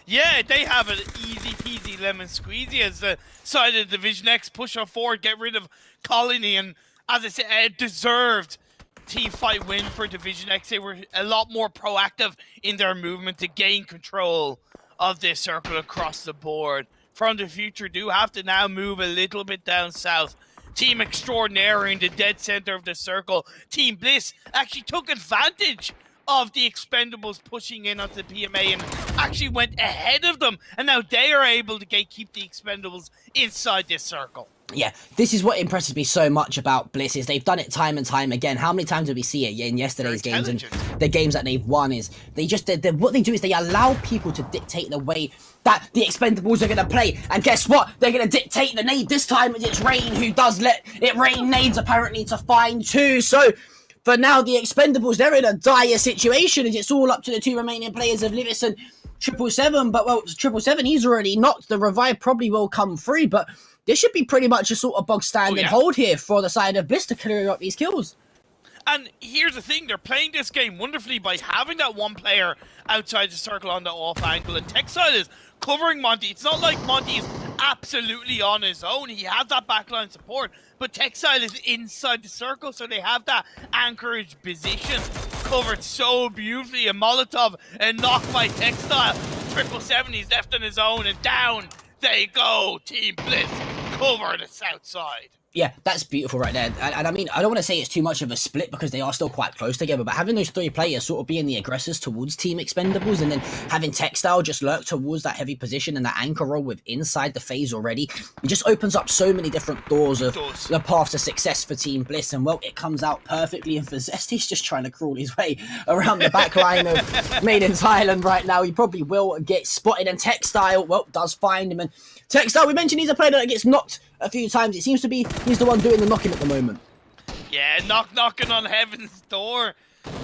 Yeah, they have an easy peasy lemon squeezy as the side of Division X push on forward, get rid of Colony, and as I said, a deserved team fight win for Division X. They were a lot more proactive in their movement to gain control of this circle across the board. From the future, do have to now move a little bit down south. Team Extraordinaire in the dead center of the circle. Team Bliss actually took advantage of the Expendables pushing in onto the PMA and actually went ahead of them, and now they are able to keep the Expendables inside this circle. Yeah, this is what impresses me so much about Bliss is they've done it time and time again. How many times did we see it in yesterday's games and the games that they've won is they just what they do is they allow people to dictate the way that the Expendables are going to play. And guess what? They're going to dictate the nade. This time it's Rain who does let it rain nades apparently to find 2. So for now, the Expendables, they're in a dire situation as it's all up to the 2 remaining players of Livis and 777. But, well, 777, he's already knocked. The revive probably will come through. But this should be pretty much a sort of bog standing hold here for the side of Bliss to clear up these kills. And here's the thing, they're playing this game wonderfully by having that one player outside the circle on the off angle, and Textile is covering Monty. It's not like Monty is absolutely on his own. He has that backline support, but Textile is inside the circle, so they have that anchorage position covered so beautifully. A Molotov and knocked by Textile. 777, he's left on his own, and down they go. Team Bliss cover the south side. Yeah, that's beautiful right there. And I mean, I don't want to say it's too much of a split because they are still quite close together, but having those 3 players sort of being the aggressors towards Team Expendables and then having Textile just lurk towards that heavy position and that anchor role with inside the phase already, it just opens up so many different doors of the path to success for Team Bliss. And well, it comes out perfectly. And for Zest, he's just trying to crawl his way around the back line of Made in Thailand right now. He probably will get spotted, and Textile, well, does find him. And Textile, we mentioned he's a player that gets knocked a few times. It seems to be he's the one doing the knocking at the moment. Yeah, knocking on heaven's door.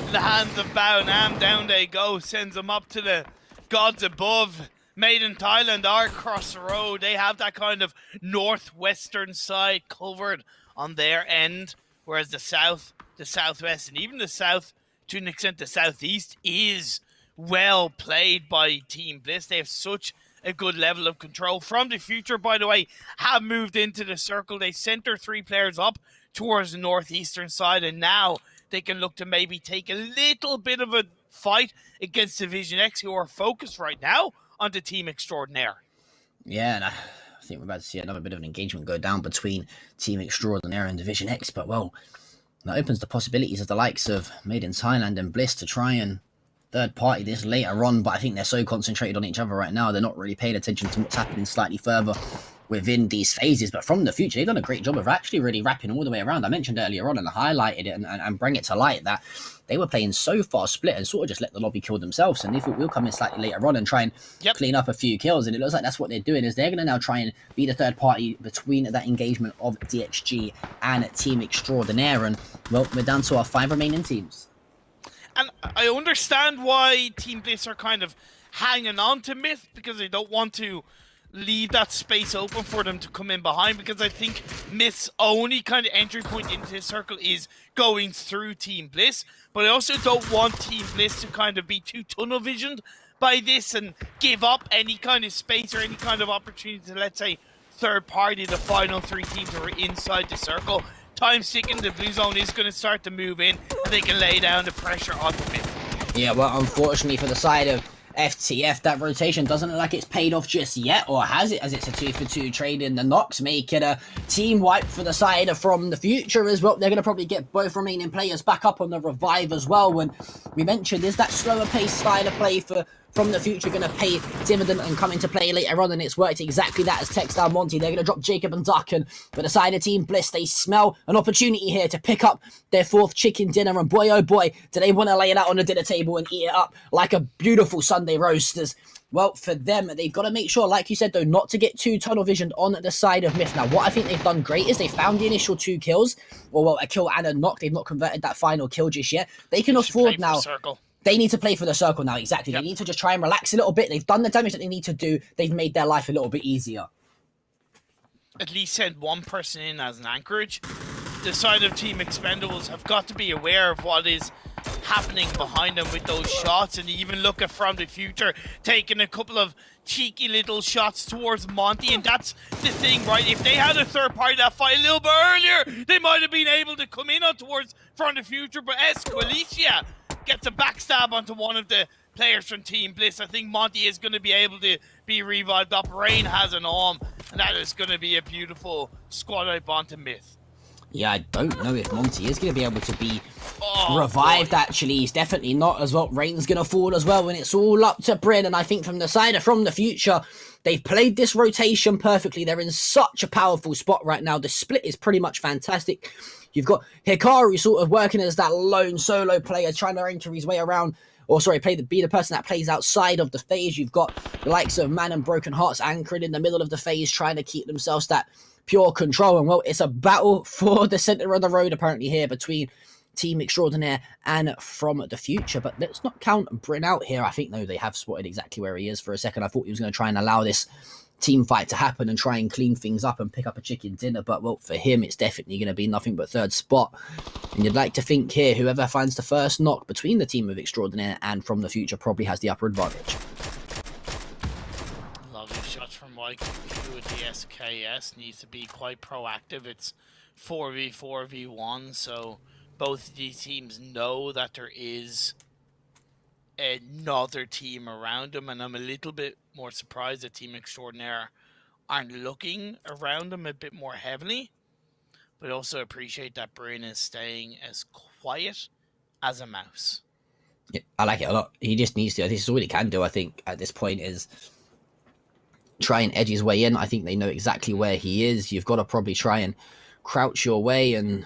In the hands of Bao Nam, down they go. Sends them up to the gods above. Made in Thailand are across the road. They have that kind of northwestern side covered on their end, whereas the south, the southwest, and even the south, to an extent the southeast, is well played by Team Bliss. They have such a good level of control. From the future, by the way, have moved into the circle. They sent their 3 players up towards the northeastern side, and now they can look to maybe take a little bit of a fight against Division X, who are focused right now onto Team Extraordinaire. Yeah, and I think we're about to see another bit of an engagement go down between Team Extraordinaire and Division X, but well, that opens the possibilities of the likes of Made in Thailand and Bliss to try and third party this later on, but I think they're so concentrated on each other right now, they're not really paying attention to what's happening slightly further within these phases. But from the future, they've done a great job of actually really wrapping all the way around. I mentioned earlier on and I highlighted it and bring it to light that they were playing so far split and sort of just let the lobby kill themselves, and they thought we'll come in slightly later on and try and clean up a few kills, and it looks like that's what they're doing, is they're going to now try and be the third party between that engagement of DXG and Team Extraordinaire. And well, we're down to our 5 remaining teams. And I understand why Team Bliss are kind of hanging on to Myth, because they don't want to leave that space open for them to come in behind, because I think Myth's only kind of entry point into this circle is going through Team Bliss. But I also don't want Team Bliss to kind of be too tunnel visioned by this and give up any kind of space or any kind of opportunity to, let's say, third party the final 3 teams who are inside the circle. Time ticking, the blue zone is going to start to move in, and they can lay down the pressure on the Myth. Yeah, well, unfortunately for the side of FTF, that rotation doesn't look like it's paid off just yet, or has it, as it's a 2-for-2 trade in the Nox, make it a team wipe for the side of From the Future as well. They're going to probably get both remaining players back up on the revive as well. When we mentioned, is that slower pace style of play for From the Future going to pay dividend and come into play later on, and it's worked exactly that as Textile Monty. They're going to drop Jacob and Duck, and for the side of Team Bliss, they smell an opportunity here to pick up their 4th chicken dinner, and boy oh boy, do they want to lay it out on the dinner table and eat it up like a beautiful Sunday roasters. Well, for them, they've got to make sure, like you said though, not to get too tunnel visioned on the side of Myth. Now, what I think they've done great is they found the initial 2 kills, or well, a kill and a knock. They've not converted that final kill just yet. They can afford now. They need to play for the circle now, exactly. Yep. They need to just try and relax a little bit. They've done the damage that they need to do. They've made their life a little bit easier. At least send one person in as an anchorage. The side of Team Expendables have got to be aware of what is happening behind them with those shots, and even look at From the Future taking a couple of cheeky little shots towards Monty, and that's the thing, right? If they had a third party that fight a little bit earlier, they might have been able to come in on towards From the Future, but Esqualicia gets a backstab onto one of the players from Team Bliss. I think Monty is going to be able to be revived up. Rain has an arm, and that is going to be a beautiful squad wipe onto Myth. Yeah, I don't know if Monty is going to be able to be revived, actually. He's definitely not as well. Rain's going to fall as well, and it's all up to Bryn. And I think from the side of From the Future, they've played this rotation perfectly. They're in such a powerful spot right now. The split is pretty much fantastic. You've got Hikaru sort of working as that lone solo player, trying to anchor his way around, or sorry, be the person that plays outside of the phase. You've got the likes of Man and Broken Hearts anchored in the middle of the phase, trying to keep themselves that pure control. And well, it's a battle for the center of the road apparently here between Team Extraordinaire and From the Future. But let's not count Bryn out here. I think, no, they have spotted exactly where he is for a second. I thought he was going to try and allow this team fight to happen and try and clean things up and pick up a chicken dinner, but well, for him it's definitely going to be nothing but 3rd spot. And you'd like to think here whoever finds the first knock between the team of Extraordinaire and From the Future probably has the upper advantage. Lovely shots from YQQ with the SKS. Needs to be quite proactive. It's 4v4v1, so both of these teams know that there is another team around them, and I'm a little bit more surprised that Team Extraordinaire aren't looking around them a bit more heavily, but also appreciate that Bryn is staying as quiet as a mouse. Yeah, I like it a lot. He just needs to. This is all he can do, I think, at this point, is try and edge his way in. I think they know exactly where he is. You've got to probably try and crouch your way and,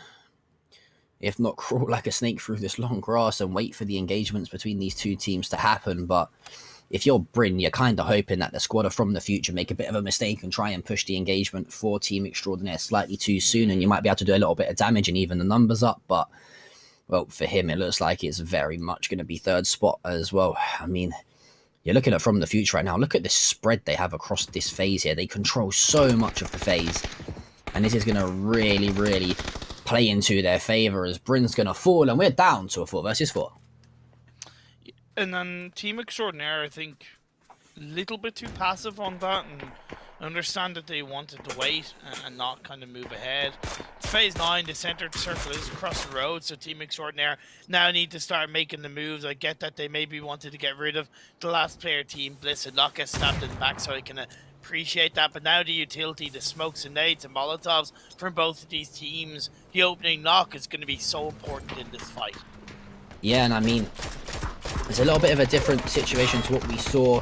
if not, crawl like a snake through this long grass and wait for the engagements between these 2 teams to happen. But if you're Bryn, you're kind of hoping that the squad From the Future make a bit of a mistake and try and push the engagement for Team Extraordinaire slightly too soon, and you might be able to do a little bit of damage and even the numbers up. But well, for him, it looks like it's very much going to be 3rd spot as well. I mean, you're looking at From the Future right now. Look at the spread they have across this phase here. They control so much of the phase, and this is going to really, really play into their favor as Bryn's going to fall, and we're down to a 4 versus 4. And then Team Extraordinaire, I think, a little bit too passive on that, and I understand that they wanted to wait and not kind of move ahead. It's phase 9, the center circle is across the road, so Team Extraordinaire now need to start making the moves. I get that they maybe wanted to get rid of the last player, Team Bliss, and not get stabbed in the back, so I can appreciate that. But now the utility, the smokes and nades and molotovs from both of these teams, the opening knock is going to be so important in this fight. Yeah, and I mean, it's a little bit of a different situation to what we saw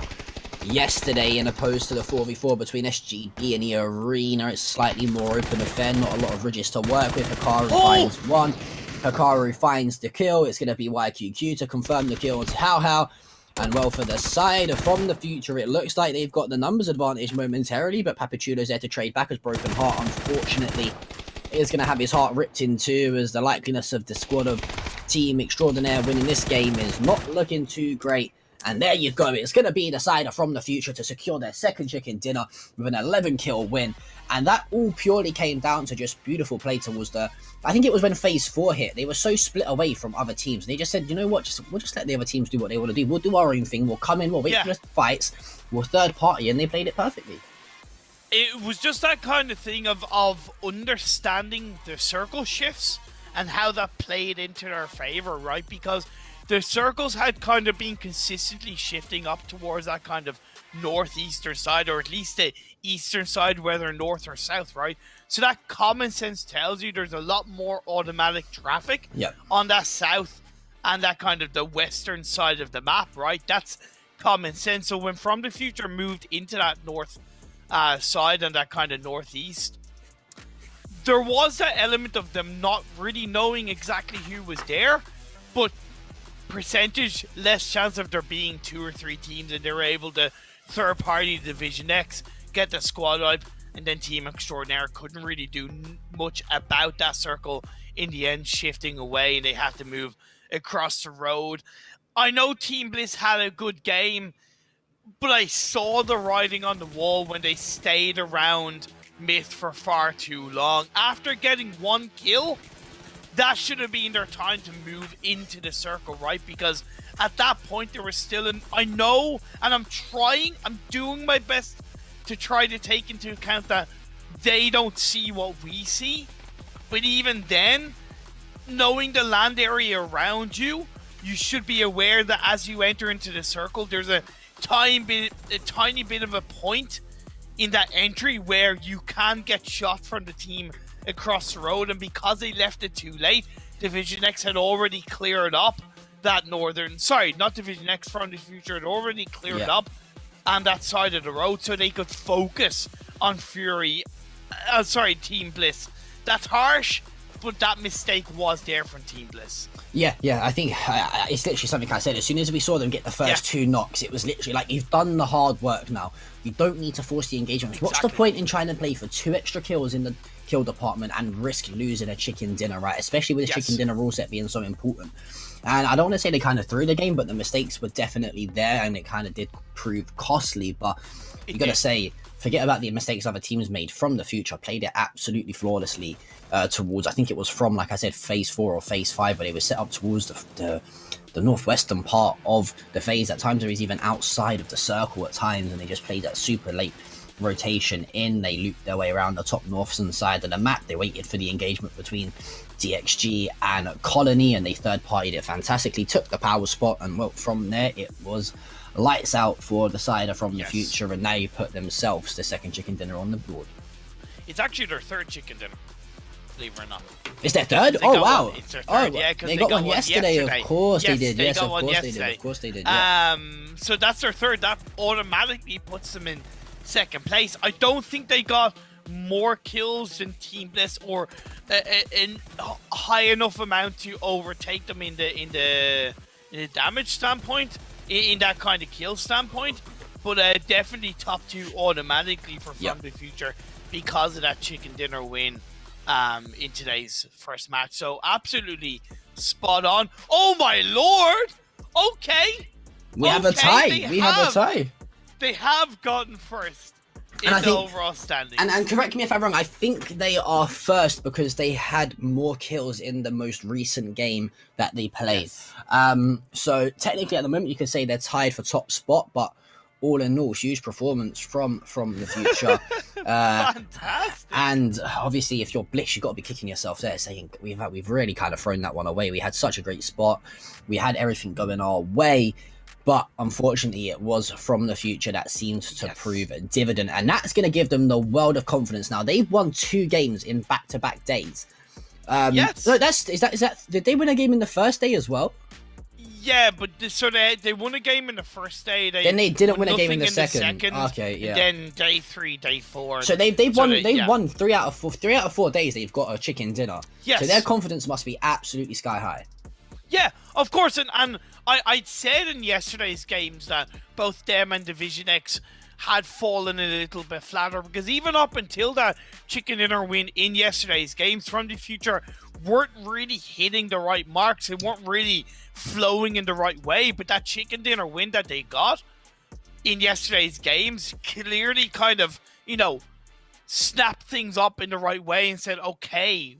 yesterday in opposed to the 4v4 between SGB and the Arena. It's slightly more open affair, not a lot of ridges to work with. Hikaru finds one. Hikaru finds the kill. It's going to be YQQ to confirm the kill to How. And well, for the side of From the Future, it looks like they've got the numbers advantage momentarily, but Papachulo's there to trade back as Broken Heart, unfortunately, is going to have his heart ripped in two, as the likeliness of the squad of Team Extraordinaire winning this game is not looking too great And there you go. It's going to be the side from the future to secure their second chicken dinner with an 11-kill win. And that all purely came down to just beautiful play towards the... I think it was when Phase 4 hit. They were so split away from other teams. They just said, you know what, we'll just let the other teams do what they want to do. We'll do our own thing. We'll come in, we'll wait for the fights. We'll third party, and they played it perfectly. It was just that kind of thing of understanding the circle shifts and how that played into their favor, right? Because the circles had kind of been consistently shifting up towards that kind of northeastern side, or at least the eastern side, whether north or south, right? So that common sense tells you there's a lot more automatic traffic on that south and that kind of the western side of the map, right? That's common sense. So when From the Future moved into that north side and that kind of northeast, there was that element of them not really knowing exactly who was there, but percentage less chance of there being 2 or 3 teams, and they were able to third party Division X, get the squad wipe, and then Team Extraordinaire couldn't really do much about that circle in the end, shifting away, and they had to move across the road. I know Team Bliss had a good game, but I saw the writing on the wall when they stayed around Myth for far too long. After getting 1 kill, that should have been their time to move into the circle, right? Because at that point, there was still I know, and I'm doing my best to try to take into account that they don't see what we see. But even then, knowing the land area around you, you should be aware that as you enter into the circle, there's a tiny bit of a point in that entry where you can get shot from the team across the road, and because they left it too late, Division X had already cleared up that not Division X, From the Future had already cleared up on that side of the road, so they could focus on Team Bliss. That's harsh, but that mistake was there from Team Bliss. Yeah, I think it's literally something I said. As soon as we saw them get the first 2 knocks, it was literally like, you've done the hard work now. You don't need to force the engagement. Exactly. What's the point in trying to play for 2 extra kills in the kill department and risk losing a chicken dinner, right? Especially with the chicken dinner rule set being so important. And I don't want to say they kind of threw the game, but the mistakes were definitely there, and it kind of did prove costly. But you got to say, forget about the mistakes other teams made. From the Future played it absolutely flawlessly towards, I think it was from, like I said, Phase 4 or Phase 5, where they were set up towards the northwestern part of the phase. At times, there was even outside of the circle at times, and they just played that super late rotation in. They looped their way around the top northern side of the map. They waited for the engagement between DXG and Colony, and they third partied it fantastically, took the power spot, and well, from there it was lights out for the side From the Future, and now you put themselves the second chicken dinner on the board. It's actually their 3rd chicken dinner, believe it or not. It's their 3rd? Oh wow! It's their 3rd, they got one yesterday. Of course they did. Yes, of course they did. Yeah. So that's their 3rd. That automatically puts them in 2nd place. I don't think they got more kills than Team Bliss, or a high enough amount to overtake them in the damage standpoint, in that kind of kill standpoint. But definitely top 2 automatically for From the Future because of that chicken dinner win in today's first match. So absolutely spot on. Oh my lord! Okay, we have a tie. They have gotten first in the overall standings. And correct me if I'm wrong, I think they are first because they had more kills in the most recent game that they played. So technically at the moment you could say they're tied for top spot, but all in all, huge performance from the Future. Fantastic. And obviously, if you're Blitz, you've got to be kicking yourself there, saying we've really kind of thrown that one away. We had such a great spot. We had everything going our way. But unfortunately, it was From the Future that seemed to prove a dividend. And that's going to give them the world of confidence now. They've won 2 games in back-to-back days. So did they win a game in the first day as well? Yeah, but so they won a game in the first day. Then they didn't win a game in the second. Okay, yeah. Then day 3, day 4. So they've won 3 out of 4. 3 out of 4 days they've got a chicken dinner. Yes. So their confidence must be absolutely sky high. Yeah, of course, and I said in yesterday's games that both them and Division X had fallen a little bit flatter, because even up until that chicken dinner win in yesterday's games, From the Future weren't really hitting the right marks. They weren't really flowing in the right way. But that chicken dinner win that they got in yesterday's games clearly kind of, snapped things up in the right way and said, okay,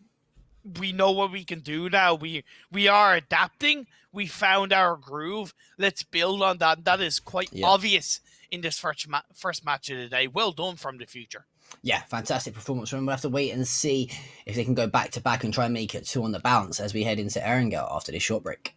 we know what we can do now. We are adapting. We found our groove. Let's build on that. That is quite obvious in this first match of the day. Well done from the future. Yeah, fantastic performance from them. We'll have to wait and see if they can go back to back and try and make it 2 on the bounce as we head into Erangel after this short break.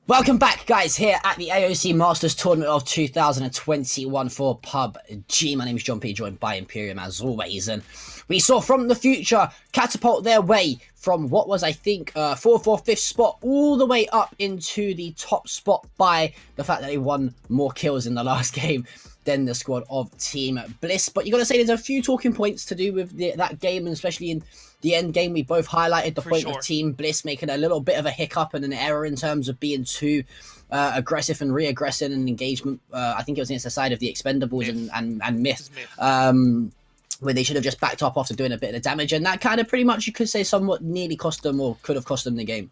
Welcome back, guys, here at the AOC Masters Tournament of 2021 for PUBG. My name is John P, joined by Imperium as always, and we saw From the Future catapult their way from what was, I think, 4th or 5th spot all the way up into the top spot by the fact that they won more kills in the last game than the squad of Team Bliss. But you got to say there's a few talking points to do with that game, and especially in the end game. We both highlighted the point of Team Bliss making a little bit of a hiccup and an error in terms of being too aggressive and re-aggressive in engagement. I think it was against the side of the Expendables and Myth. Where they should have just backed up after doing a bit of damage, and that kind of pretty much, you could say, somewhat nearly cost them, or could have cost them, the game.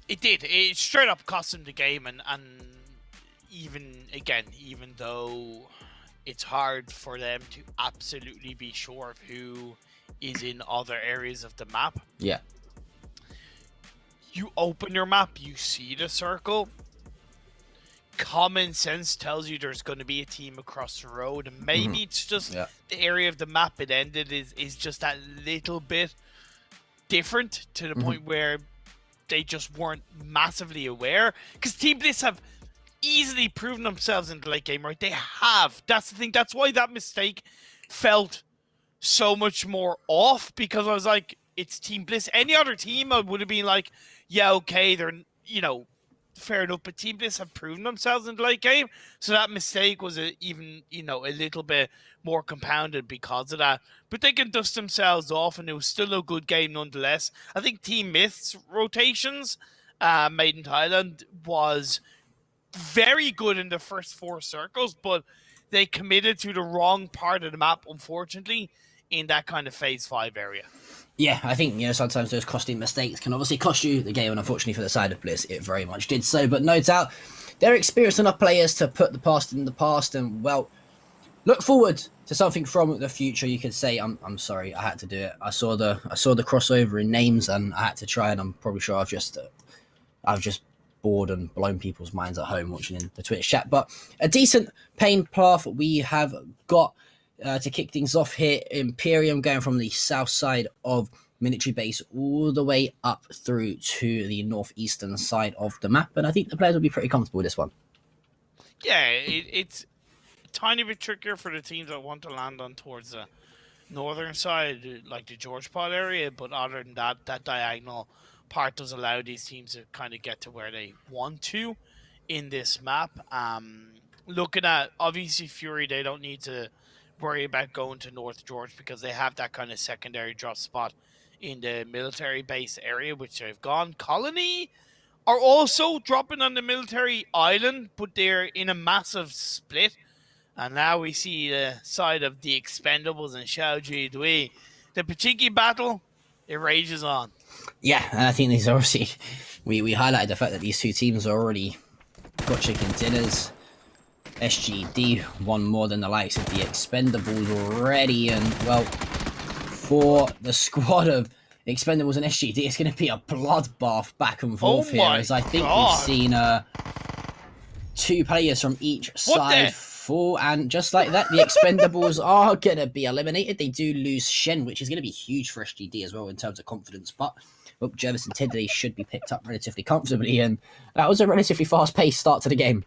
It did. It straight up cost them the game, and even though it's hard for them to absolutely be sure of who is in other areas of the map. Yeah. You open your map, you see the circle. Common sense tells you there's going to be a team across the road, and maybe it's just the area of the map it ended is just that little bit different to the point where they just weren't massively aware. Because Team Bliss have easily proven themselves in the late game, right? They have. That's the thing. That's why that mistake felt so much more off, because I was like, it's Team Bliss. Any other team, I would have been like, yeah, okay, they're, fair enough, but Team Bliss have proven themselves in the late game, so that mistake was even a little bit more compounded because of that. But they can dust themselves off, and it was still a good game nonetheless. I think Team Myth's rotations made in Thailand was very good in the first 4 circles, but they committed to the wrong part of the map, unfortunately, in that kind of phase 5 area. Yeah, I think, sometimes those costly mistakes can obviously cost you the game, and unfortunately for the side of Bliss, it very much did so. But no doubt, they're experienced enough players to put the past in the past, and, well, look forward to something from the future. You could say, I'm sorry, I had to do it. I saw the crossover in names, and I had to try, and I'm probably sure I've just bored and blown people's minds at home watching in the Twitch chat. But a decent pain path we have got to kick things off here. Imperium going from the south side of military base all the way up through to the northeastern side of the map, and I think the players will be pretty comfortable with this one. Yeah, it's a tiny bit trickier for the teams that want to land on towards the northern side, like the George Pod area, but other than that, that diagonal part does allow these teams to kind of get to where they want to in this map. Looking at, obviously, Fury, they don't need to worry about going to North George because they have that kind of secondary drop spot in the military base area, which they've gone. Colony are also dropping on the military island, but they're in a massive split. And now we see the side of the Expendables and Xiaoji Dui. The Pachinki battle, it rages on. Yeah, and I think these obviously, we highlighted the fact that these two teams are already got chicken dinners. SGD won more than the likes of the Expendables already, and, well, for the squad of Expendables and SGD, it's going to be a bloodbath back and forth here, as I think we've seen 2 players from each side fall, and just like that, the Expendables are going to be eliminated. They do lose Shen, which is going to be huge for SGD as well in terms of confidence, but Jervis and Teddy should be picked up relatively comfortably, and that was a relatively fast-paced start to the game.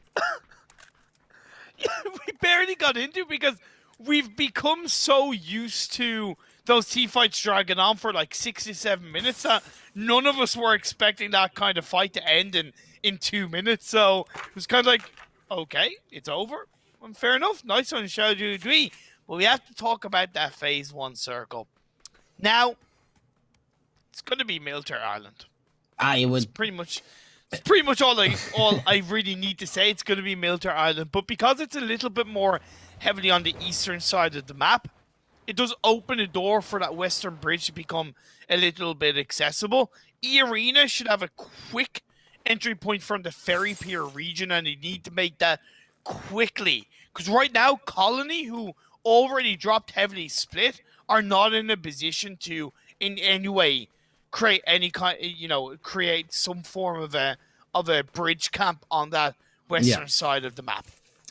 We barely got into it because we've become so used to those T-fights dragging on for like 67 minutes that none of us were expecting that kind of fight to end in 2 minutes. So it was kind of like, okay, it's over. Well, fair enough. Nice one, Xiaoju Dui. But we have to talk about that phase 1 circle. Now, it's going to be Military Island. It's pretty much all I really need to say. It's going to be Military Island, but because it's a little bit more heavily on the eastern side of the map, it does open a door for that western bridge to become a little bit accessible. E-Arena should have a quick entry point from the Ferry Pier region, and they need to make that quickly. Because right now, Colony, who already dropped heavily split, are not in a position to, in any way, create any kind, create some form of a bridge camp on that western side of the map.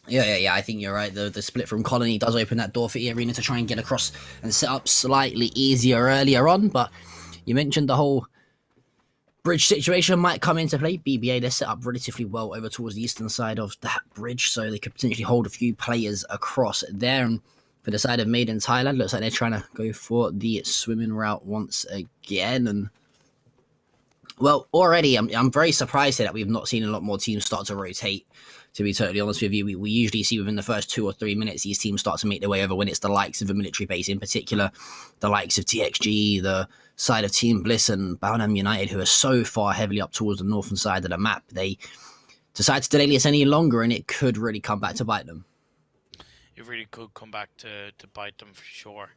Yeah, I think you're right. The split from Colony does open that door for E-Arena to try and get across and set up slightly easier earlier on, but you mentioned the whole bridge situation might come into play. BBA, they're set up relatively well over towards the eastern side of that bridge, so they could potentially hold a few players across there. And for the side of Made in Thailand, looks like they're trying to go for the swimming route once again. And well, already I'm very surprised that we've not seen a lot more teams start to rotate. To be totally honest with you, we usually see within the first 2 or 3 minutes these teams start to make their way over when it's the likes of a military base, in particular the likes of TXG, the side of Team Bliss and Baonam United, who are so far heavily up towards the northern side of the map. They decide to delay this any longer and it could really come back to bite them. It really could come back to bite them for sure.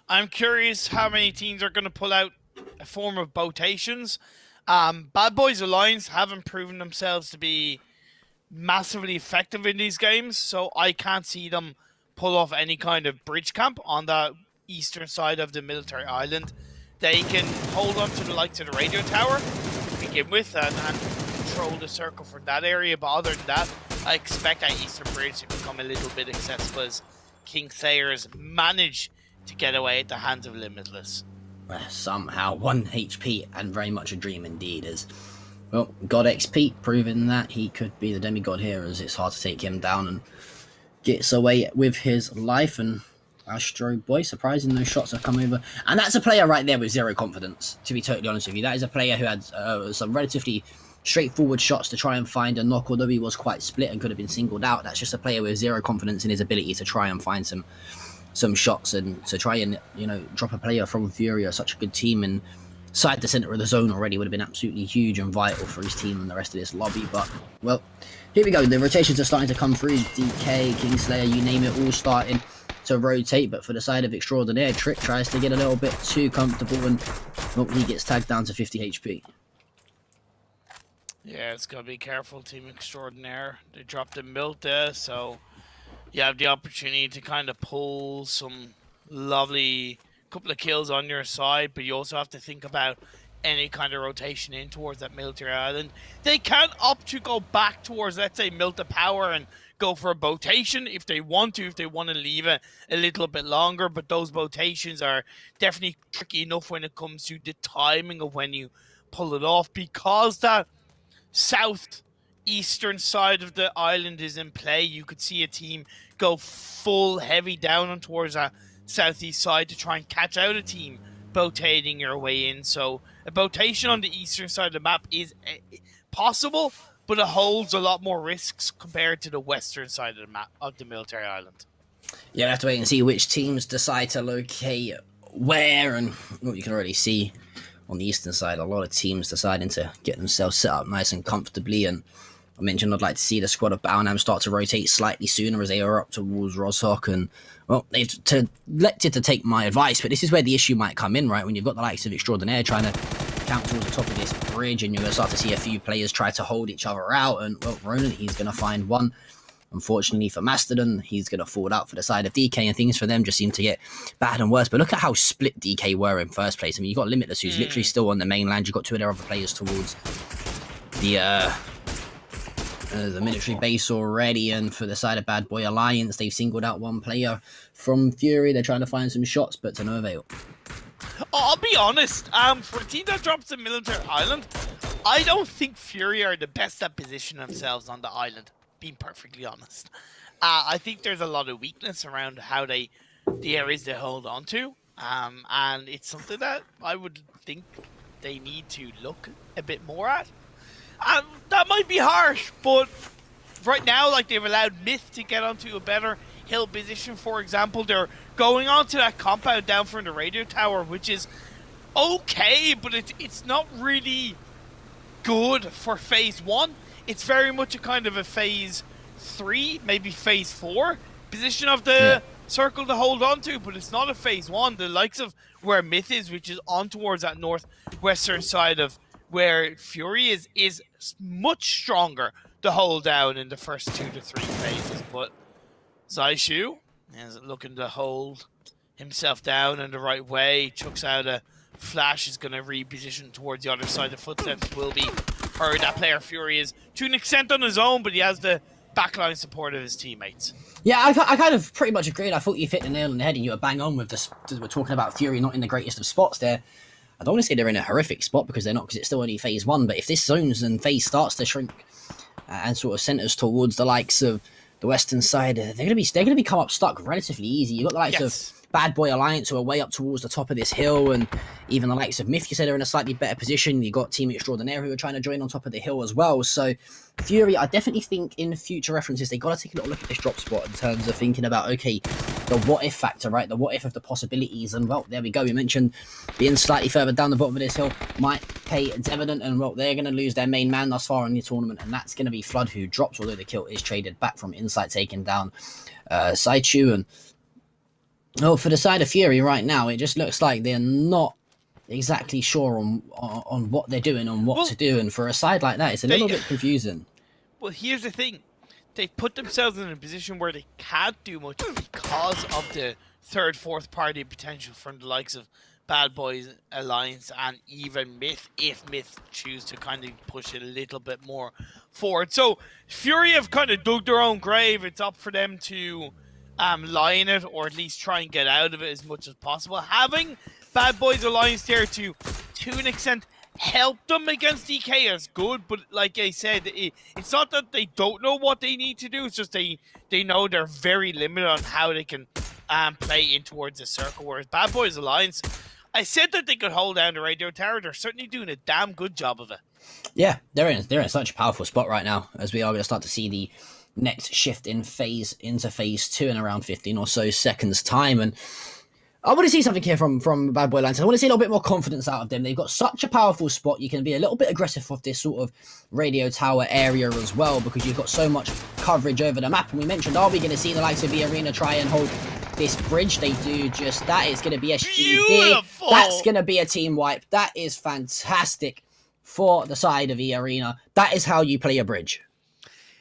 I'm curious how many teams are going to pull out a form of botations. Bad Boys Alliance haven't proven themselves to be massively effective in these games, so I can't see them pull off any kind of bridge camp on the eastern side of the military island. They can hold on to the likes of the radio tower to begin with and control the circle from that area, but other than that, I expect that eastern bridge to become a little bit accessible as King Thayers manage to get away at the hands of Limitless. Somehow 1 HP and very much a dream indeed, as well, God XP proving that he could be the demigod here, as it's hard to take him down and gets away with his life. And Astro Boy, surprising those shots have come over. And that's a player right there with zero confidence, to be totally honest with you. That is a player who had some relatively straightforward shots to try and find a knock, although he was quite split and could have been singled out. That's just a player with zero confidence in his ability to try and find some shots and to try and, drop a player from Fury, such a good team, and side the center of the zone already would have been absolutely huge and vital for his team and the rest of this lobby. But, well, here we go. The rotations are starting to come through. DK, Kingslayer, you name it, all starting to rotate. But for the side of Extraordinaire, Trick tries to get a little bit too comfortable and, well, he gets tagged down to 50 HP. Yeah, it's got to be careful, Team Extraordinaire. They dropped the Milta, so you have the opportunity to kind of pull some lovely couple of kills on your side, but you also have to think about any kind of rotation in towards that military island. They can opt to go back towards, let's say, Milta Power and go for a botation if they want to leave it a little bit longer, but those botations are definitely tricky enough when it comes to the timing of when you pull it off, because that southeastern side of the island is in play. You could see a team go full heavy down on towards that southeast side to try and catch out a team botating your way in. So a botation on the eastern side of the map is possible, but it holds a lot more risks compared to the western side of the map of the military island. Yeah, we'll have to wait and see which teams decide to locate where, and what you can already see on the eastern side, a lot of teams deciding to get themselves set up nice and comfortably. And I mentioned I'd like to see the squad of Baonam start to rotate slightly sooner as they are up towards Roshok. And, well, they've elected to take my advice, but this is where the issue might come in, right? When you've got the likes of Extraordinaire trying to count towards the top of this bridge, and you're going to start to see a few players try to hold each other out. And, well, Ronan, he's going to find one. Unfortunately for Mastodon, he's going to fall out for the side of DK, and things for them just seem to get bad and worse. But look at how split DK were in first place. I mean, you've got Limitless, who's literally still on the mainland. You've got two of their other players towards the military base already. And for the side of Bad Boy Alliance, they've singled out one player from Fury. They're trying to find some shots, but to no avail. I'll be honest, for a team that drops the military island, I don't think Fury are the best at positioning themselves on the island, being perfectly honest. I think there's a lot of weakness around how the areas they hold on to, and it's something that I would think they need to look a bit more at. That might be harsh, but right now, like, they've allowed Myth to get onto a better hill position, for example. They're going onto that compound down from the radio tower, which is okay, but it's not really good for phase 1. It's very much a kind of a phase 3, maybe phase 4 position of the circle to hold on to, but it's not a phase 1. The likes of where Myth is, which is on towards that northwestern side of where Fury is much stronger to hold down in the first 2 to 3 phases. But Zaishu is looking to hold himself down in the right way. Chucks out a flash, is going to reposition towards the other side. The footsteps will be heard. That player Fury is to an extent on his own, but he has the backline support of his teammates. Yeah, I kind of pretty much agreed. I thought you hit the nail on the head and you were bang on with this. We're talking about Fury not in the greatest of spots there. I don't want to say they're in a horrific spot because they're not, because it's still only phase 1. But if this zones and phase starts to shrink and sort of centers towards the likes of the western side, they're gonna be come up stuck relatively easy. You got the likes of Bad Boy Alliance, who are way up towards the top of this hill, and even the likes of Myth, you said, are in a slightly better position. You got Team Extraordinaire, who are trying to join on top of the hill as well. So Fury, I definitely think in future references, they got to take a little look at this drop spot in terms of thinking about, okay, the what if factor, right? The what if of the possibilities. And well, there we go. We mentioned being slightly further down the bottom of this hill might pay dividend, and well, they're going to lose their main man thus far in the tournament, and that's going to be Flood, who drops, although the kill is traded back from Insight, taking down Saichu. And oh, for the side of Fury right now, it just looks like they're not exactly sure on what they're doing, on what to do. And for a side like that, it's a little bit confusing. Well, here's the thing. They've put themselves in a position where they can't do much because of the third, fourth party potential from the likes of Bad Boys Alliance and even Myth, if Myth choose to kind of push it a little bit more forward. So Fury have kind of dug their own grave. It's up for them to lie in it, or at least try and get out of it as much as possible. Having Bad Boys Alliance there to an extent help them against DK is good, but like I said, it's not that they don't know what they need to do, it's just they know they're very limited on how they can play in towards the circle, whereas Bad Boys Alliance, I said that they could hold down the radio tower. They're certainly doing a damn good job of it. Yeah, they're in such a powerful spot right now, as we are going to start to see the next shift in phase into phase 2 in around 15 or so seconds time. And I want to see something here from Bad Boy Alliance. I want to see a little bit more confidence out of them. They've got such a powerful spot. You can be a little bit aggressive off this sort of radio tower area as well, because you've got so much coverage over the map. And we mentioned, are we going to see the likes of the arena try and hold this bridge? They do just that. It's going to be SGD. Beautiful. That's going to be a team wipe. That is fantastic for the side of the arena. That is how you play a bridge.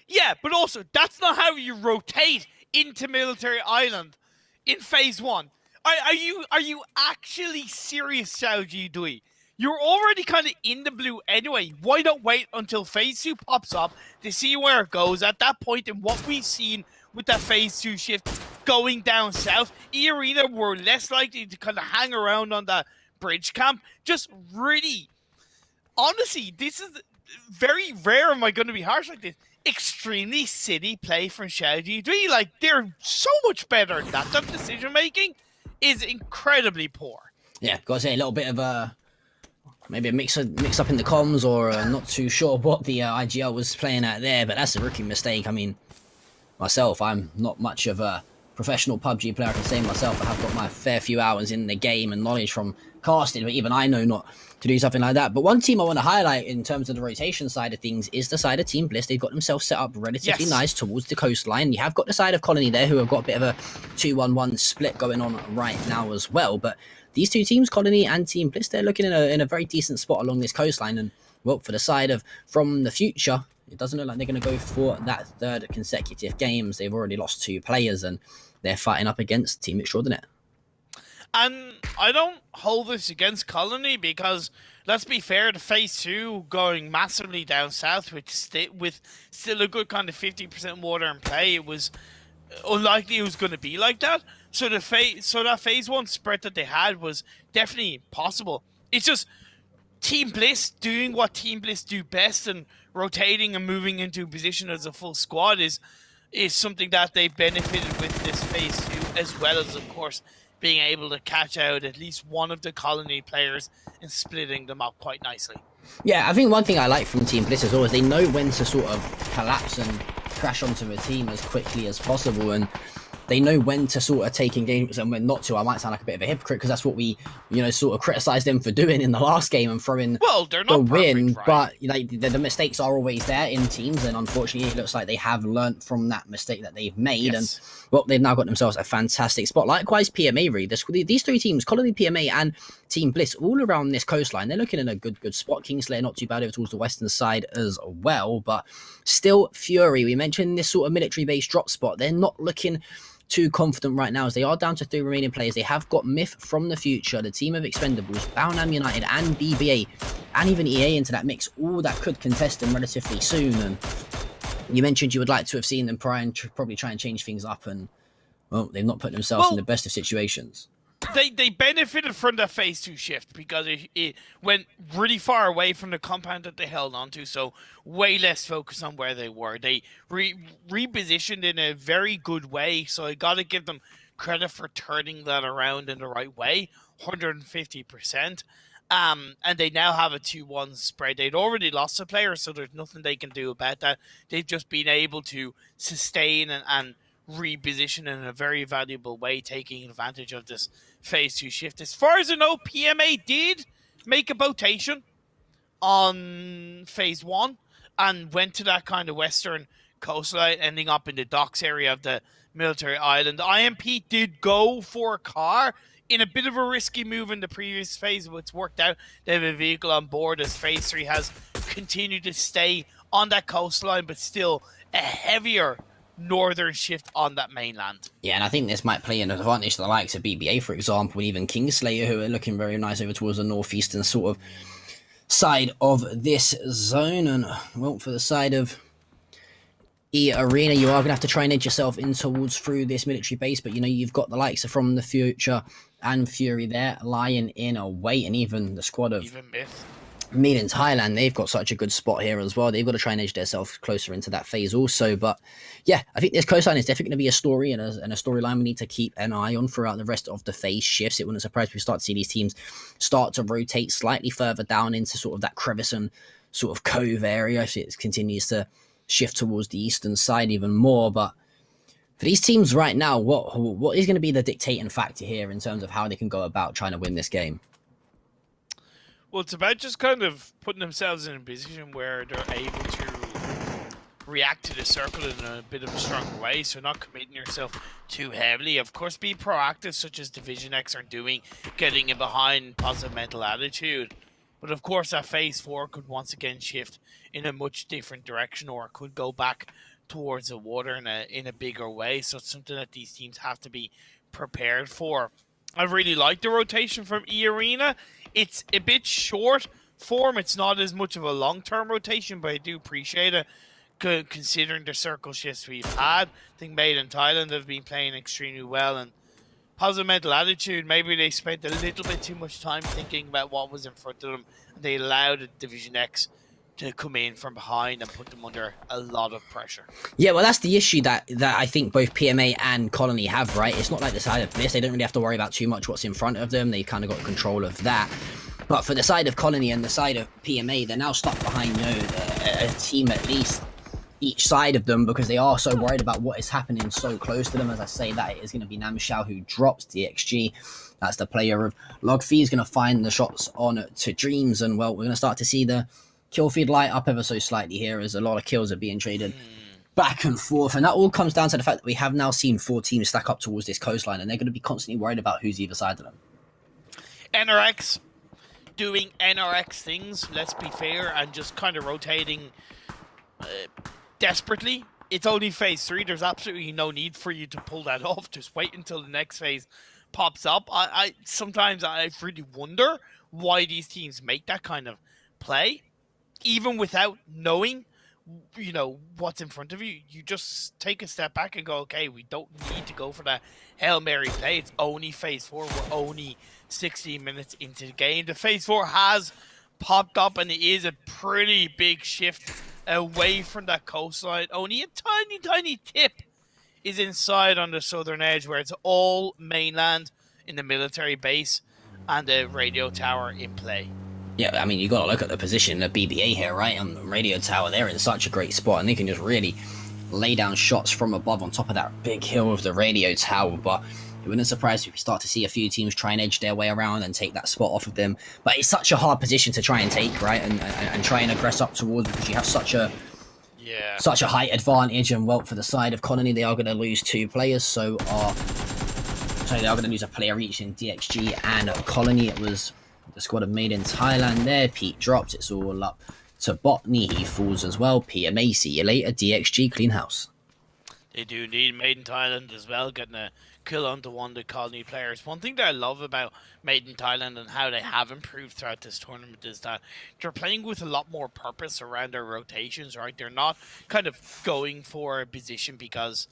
Yeah, but also, that's not how you rotate into Military Island in phase 1. Are you actually serious, Xiao Dui? You're already kind of in the blue anyway. Why not wait until phase 2 pops up to see where it goes? At that point, and what we've seen with that phase 2 shift going down south, E-Arena were less likely to kind of hang around on that bridge camp. Just really, honestly, this is very rare. Am I going to be harsh like this? Extremely city play from Xiao Dui. Like, they're so much better than that. That decision making is incredibly poor. Yeah, got to say, a little bit of maybe a mix up in the comms, or not too sure what the IGL was playing at there, but that's a rookie mistake. I mean, myself, I'm not much of a professional PUBG player. I can say myself, I have got my fair few hours in the game and knowledge from casting, but even I know not to do something like that. But one team I want to highlight in terms of the rotation side of things is the side of Team Bliss. They've got themselves set up relatively nice towards the coastline. You have got the side of Colony there, who have got a bit of a 2-1-1 split going on right now as well. But these two teams, Colony and Team Bliss, they're looking in a very decent spot along this coastline. And well, for the side of From the Future, it doesn't look like they're going to go for that third consecutive games. They've already lost 2 players, and they're fighting up against Team Extraordinaire. And I don't hold this against Colony, because let's be fair, the phase 2 going massively down south with still a good kind of 50% water in play, it was unlikely it was going to be like that. So that phase 1 spread that they had was definitely possible. It's just Team Bliss doing what Team Bliss do best, and rotating and moving into position as a full squad is something that they benefited with this phase 2, as well as, of course, being able to catch out at least one of the Colony players and splitting them up quite nicely. Yeah, I think one thing I like from Team Bliss is always they know when to sort of collapse and crash onto a team as quickly as possible, and they know when to sort of take engagements and when not to. I might sound like a bit of a hypocrite, because that's what we, sort of criticised them for doing in the last game and throwing they're not the win. perfect, right? But the mistakes are always there in teams, and unfortunately, it looks like they have learnt from that mistake that they've made. Yes. And well, they've now got themselves a fantastic spot. Likewise, PMA, really. These 3 teams, Colony, PMA, and Team Bliss, all around this coastline, they're looking in a good spot. Kingslayer not too bad over towards the western side as well, but still Fury. We mentioned this sort of military-based drop spot. They're not looking too confident right now, as they are down to 3 remaining players. They have got Myth from the Future, the team of Expendables, Baonam United, and BBA, and even EA into that mix, all that could contest them relatively soon. And you mentioned you would like to have seen them probably try and change things up, and well, they've not put themselves in the best of situations. they benefited from that phase 2 shift because it went really far away from the compound that they held onto, so way less focus on where they were. They repositioned in a very good way, so I gotta give them credit for turning that around in the right way, 150%. And they now have a 2-1 spread. They'd already lost a player, so there's nothing they can do about that. They've just been able to sustain and reposition in a very valuable way, taking advantage of this phase 2 shift. As far as I know, PMA did make a rotation on phase 1 and went to that kind of western coastline, ending up in the docks area of the military island. IMP did go for a car in a bit of a risky move in the previous phase, but it's worked out. They have a vehicle on board as phase 3 has continued to stay on that coastline, but still a heavier northern shift on that mainland. Yeah, and I think this might play an advantage to the likes of BBA, for example, and even Kingslayer, who are looking very nice over towards the northeastern sort of side of this zone. And, well, for the side of Arena, you are going to have to try and edge yourself in towards through this military base, but, you know, you've got the likes of From the Future and Fury there lying in a wait, and even the squad of Made in Thailand, they've got such a good spot here as well. They've got to try and edge themselves closer into that phase also. But yeah, I think this coastline is definitely going to be a story and a storyline we need to keep an eye on throughout the rest of the phase shifts. It wouldn't surprise me if we start to see these teams start to rotate slightly further down into sort of that crevice and sort of cove area if it continues to shift towards the eastern side even more. But for these teams right now, what is going to be the dictating factor here in terms of how they can go about trying to win this game? Well, it's about just kind of putting themselves in a position where they're able to react to the circle in a bit of a stronger way, so not committing yourself too heavily. Of course, be proactive, such as Division X are doing, getting in behind positive mental attitude. But of course, that phase 4 could once again shift in a much different direction, or it could go back towards the water in a bigger way. So it's something that these teams have to be prepared for. I really like the rotation from E-Arena. It's a bit short form. It's not as much of a long-term rotation, but I do appreciate it considering the circle shifts we've had. I think Made in Thailand have been playing extremely well, and positive mental attitude, maybe they spent a little bit too much time thinking about what was in front of them, and they allowed the Division X to come in from behind and put them under a lot of pressure. Yeah, well, that's the issue that I think both PMA and Colony have, right? It's not like the side of Bliss. They don't really have to worry about too much what's in front of them. They kind of got control of that. But for the side of Colony and the side of PMA, they're now stuck behind, you know, a team at least each side of them, because they are so worried about what is happening so close to them. As I say, that it is going to be Namshao who drops DXG. That's the player of Logfi is going to find the shots on to Dreams, and, well, we're going to start to see the kill feed light up ever so slightly here as a lot of kills are being traded back and forth. And that all comes down to the fact that we have now seen 4 teams stack up towards this coastline, and they're going to be constantly worried about who's either side of them. NRX doing NRX things, let's be fair, and just kind of rotating desperately. It's only phase 3. There's absolutely no need for you to pull that off. Just wait until the next phase pops up. I sometimes I really wonder why these teams make that kind of play, even without knowing, you know, what's in front of you. You just take a step back and go, okay, we don't need to go for that Hail Mary play. It's only phase 4. We're only 16 minutes into the game. The phase 4 has popped up, and it is a pretty big shift away from that coastline. Only a tiny, tiny tip is inside on the southern edge, where it's all mainland in the military base and the radio tower in play. Yeah, I mean, you got to look at the position of BBA here, right? On the radio tower, they're in such a great spot, and they can just really lay down shots from above on top of that big hill of the radio tower. But it wouldn't surprise me if we start to see a few teams try and edge their way around and take that spot off of them. But it's such a hard position to try and take, right? And try and aggress up towards, because you have such a height advantage. And, well, for the side of Colony, they are going to lose 2 players. They are going to lose a player each in DXG and Colony. It was the squad of Made in Thailand there. Pete drops. It's all up to Botany. He falls as well. PMA, see you later. DXG, clean house. They do need Made in Thailand as well, getting a kill onto one of the Colony players. One thing that I love about Made in Thailand and how they have improved throughout this tournament is that they're playing with a lot more purpose around their rotations, right? They're not kind of going for a position because,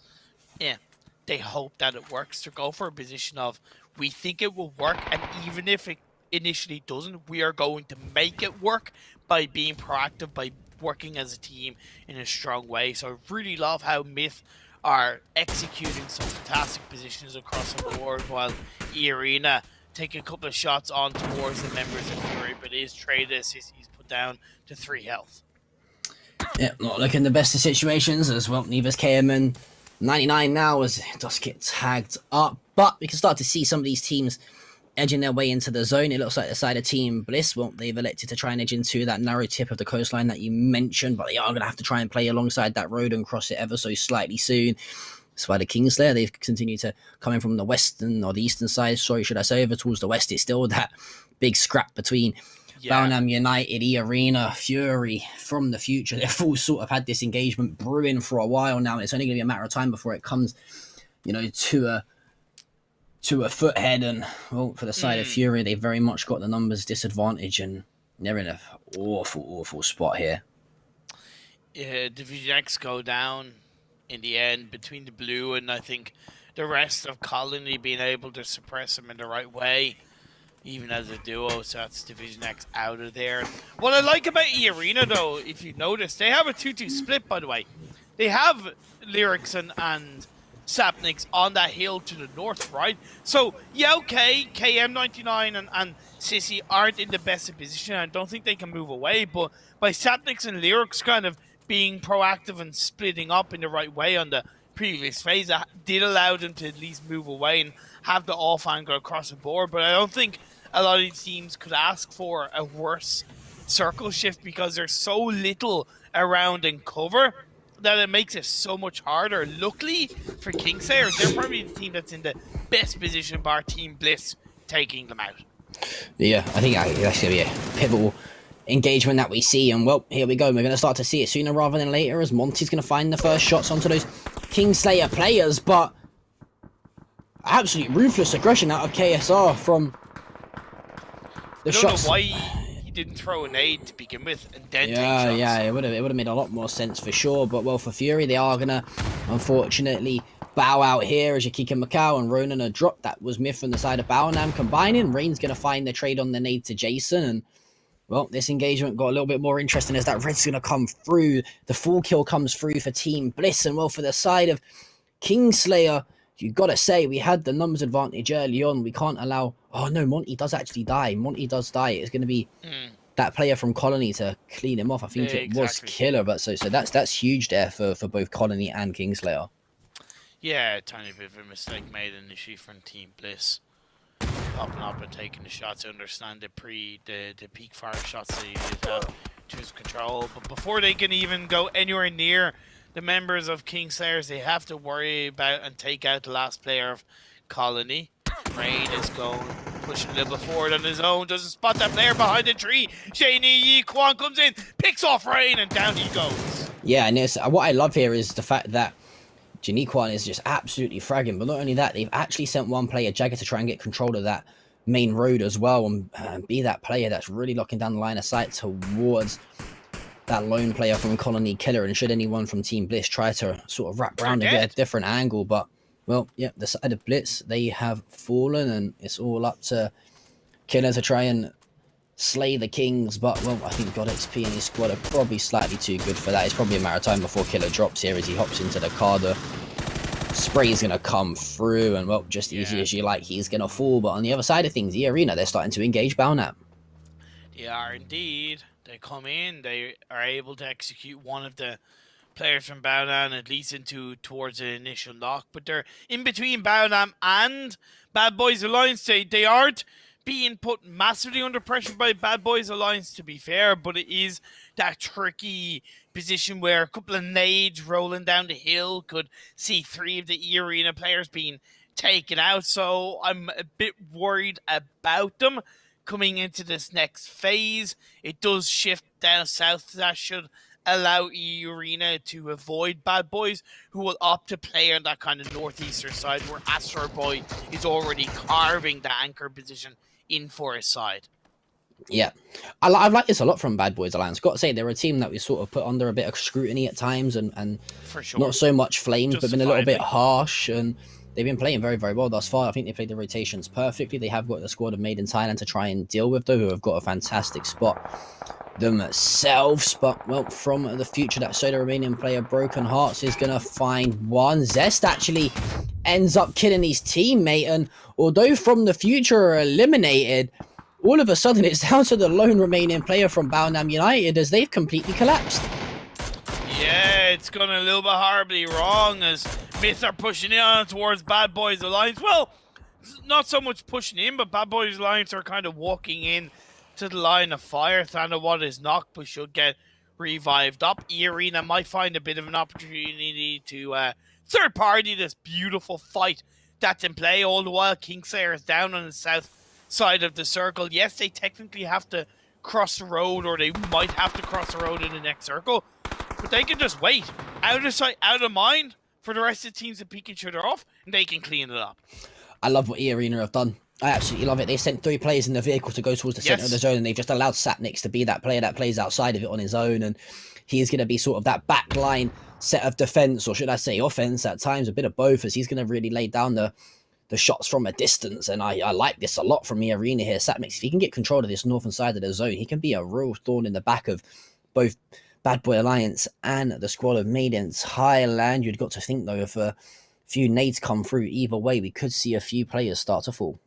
they hope that it works. To go for a position of, We think it will work, and even if it initially doesn't, we are going to make it work by being proactive, by working as a team in a strong way. So I really love how Myth are executing some fantastic positions across the board, while E-Arena take a couple of shots on towards the members of Fury, but is traded as he's put down to 3 health. Yeah, not looking the best of situations as well. Neither's KM 99 now as it does get tagged up, but we can start to see some of these teams edging their way into the zone. It looks like the side of Team Bliss, well, they've elected to try and edge into that narrow tip of the coastline that you mentioned, but they are going to have to try and play alongside that road and cross it ever so slightly soon. That's why the Kingslayer, they've continued to come in from the western or the eastern side, sorry, should I say, over towards the west. It's still that big scrap between Balnam United, E-Arena, Fury from the future. They've all sort of had this engagement brewing for a while now, and it's only going to be a matter of time before it comes, to a foothead. And well, for the side of Fury, they've very much got the numbers disadvantage, and they're in an awful spot here. Division X go down in the end between the blue and I think the rest of Colony being able to suppress them in the right way, even as a duo. So that's Division X out of there. What I like about E-Arena, though, if you notice, they have a 2-2 split, by the way. They have Lyrics and Sapniks on that hill to the north, right? So, yeah, okay, KM99 and Sissy aren't in the best of position. I don't think they can move away, but by Sapniks and Lyrics kind of being proactive and splitting up in the right way on the previous phase, that did allow them to at least move away and have the off angle across the board. But I don't think a lot of these teams could ask for a worse circle shift, because there's so little around in cover that it makes it so much harder. Luckily for Kingslayer, they're probably the team that's in the best position, bar Team Bliss taking them out. Yeah, I think that's going to be a pivotal engagement that we see, and well, here we go. We're going to start to see it sooner rather than later, as Monty's going to find the first shots onto those Kingslayer players, but absolute ruthless aggression out of KSR from the shots. I don't know why he didn't throw an aid to begin with and then take shots. Yeah, it would have made a lot more sense for sure, but well, for Fury, they are going to unfortunately bow out here as Yakika Macau and Ronan are dropped. That was Myth from the side of Baonam combining. Rain's going to find the trade on the nade to Jason, and well, this engagement got a little bit more interesting as that red's going to come through. The full kill comes through for Team Bliss, and well, for the side of Kingslayer, you got to say, we had the numbers advantage early on. We can't allow... Oh, no, Monty does actually die. Monty does die. It's going to be that player from Colony to clean him off. I think it was Killer, but so that's huge there for both Colony and Kingslayer. Yeah, a tiny bit of a mistake made initially from Team Bliss. Up and taking the shots. I understand the peak fire shots that he did have to his control, but before they can even go anywhere near the members of Kingslayers, they have to worry about and take out the last player of Colony. Rain is going, pushing a little bit forward on his own, doesn't spot that player behind the tree. Shaney Yi Kwan comes in, picks off Rain, and down he goes. Yeah, and what I love here is the fact that Janiquan is just absolutely fragging, but not only that, they've actually sent one player, Jagger, to try and get control of that main road as well, and be that player that's really locking down the line of sight towards that lone player from Colony Killer. And should anyone from Team Bliss try to sort of wrap around and get a different angle, but well, yeah, the side of Blitz, they have fallen, and it's all up to Killer to try and slay the Kings. But well, I think God XP and his squad are probably slightly too good for that. It's probably a matter of time before Killer drops here as he hops into the car. The spray is going to come through, and well, just easy as you like, he's going to fall. But on the other side of things, the arena, they're starting to engage Balnap. They are indeed. They come in, they are able to execute one of the players from Baonam at least towards the initial knock, but they're in between Baonam and Bad Boys Alliance. They aren't being put massively under pressure by Bad Boys Alliance, to be fair, but it is that tricky position where a couple of nades rolling down the hill could see 3 of the E-Arena players being taken out, so I'm a bit worried about them coming into this next phase. It does shift down south. That should allow E-Arena to avoid Bad Boys, who will opt to play on that kind of northeastern side where Astro Boy is already carving the anchor position in for his side. Yeah, I've liked this a lot from Bad Boys Alliance. Got to say, they're a team that we sort of put under a bit of scrutiny at times, and for sure, not so much flames, but been a little bit harsh. And they've been playing very, very well thus far. I think they played the rotations perfectly. They have got the squad of Made in Thailand to try and deal with, though, who have got a fantastic spot themselves. But, well, from the future, that Soda Romanian player Broken Hearts is going to find one. Zest actually ends up killing his teammate, and although from the future are eliminated, all of a sudden it's down to the lone Romanian player from Baonam United as they've completely collapsed. Yeah, it's gone a little bit horribly wrong as Myth are pushing in towards Bad Boys Alliance. Well, not so much pushing in, but Bad Boys Alliance are kind of walking in to the line of fire. What is knocked, but should get revived up. E-Arena might find a bit of an opportunity to third party this beautiful fight that's in play. All the while, Kingslayer is down on the south side of the circle. Yes, they technically have to cross the road, or they might have to cross the road in the next circle, but they can just wait. Out of sight, out of mind for the rest of the teams to peek each other off, and they can clean it up. I love what E-Arena have done. I absolutely love it. They sent 3 players in the vehicle to go towards the center of the zone, and they've just allowed Sapnix to be that player that plays outside of it on his own, and he's going to be sort of that backline set of defense, or should I say offense at times, a bit of both, as he's going to really lay down the shots from a distance. And I like this a lot from E-Arena here. Sapnix, if he can get control of this northern side of the zone, he can be a real thorn in the back of both Bad Boy Alliance and the squad of Made in Thailand. You'd got to think, though, if a few nades come through either way, we could see a few players start to fall.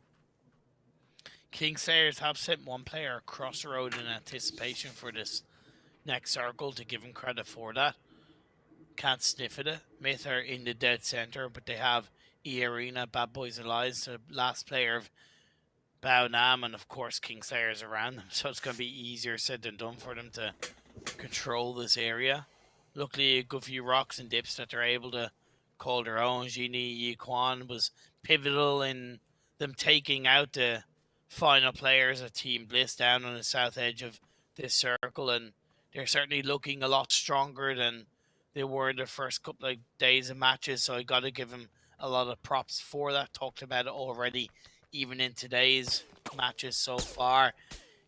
Kingslayers have sent one player across the road in anticipation for this next circle, to give him credit for that. Can't sniff it. Myth are in the dead center, but they have E-Arena, Bad Boys Alliance, the last player of Baonam, and of course Kingslayers around them, so it's going to be easier said than done for them to control this area. Luckily, a good few rocks and dips that they're able to call their own. Genie Yiquan was pivotal in them taking out the final players of Team Bliss down on the south edge of this circle, and they're certainly looking a lot stronger than they were in the first couple of days of matches, so I got to give them a lot of props for that. Talked about it already, even in today's matches so far.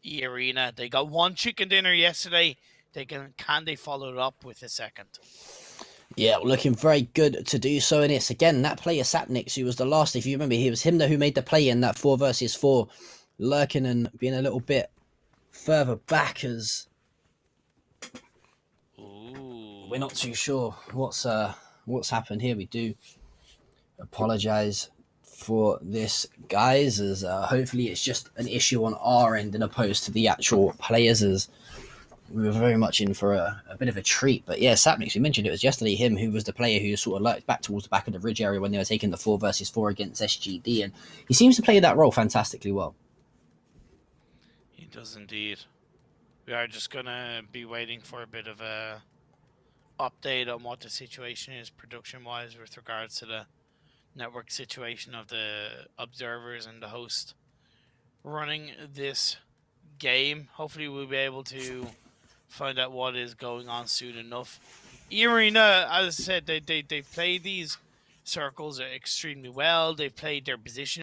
E-Arena, they got one chicken dinner yesterday. Can they follow it up with a second? Yeah, looking very good to do so. And it's again that player Sapnix, who was the last, if you remember, he was him who made the play in that 4 versus 4, lurking and being a little bit further back, as we're not too sure what's happened here. We do apologize for this, guys, as hopefully it's just an issue on our end and opposed to the actual players, as we were very much in for a bit of a treat. But yeah, Sapnix, we mentioned it was yesterday him who was the player who sort of lurked back towards the back of the ridge area when they were taking the 4 versus 4 against SGD, and he seems to play that role fantastically well. He does indeed. We are just going to be waiting for a bit of a update on what the situation is production-wise with regards to the network situation of the observers and the host running this game. Hopefully we'll be able to find out what is going on soon enough. E-Arena, as I said, they played these circles extremely well. They played their position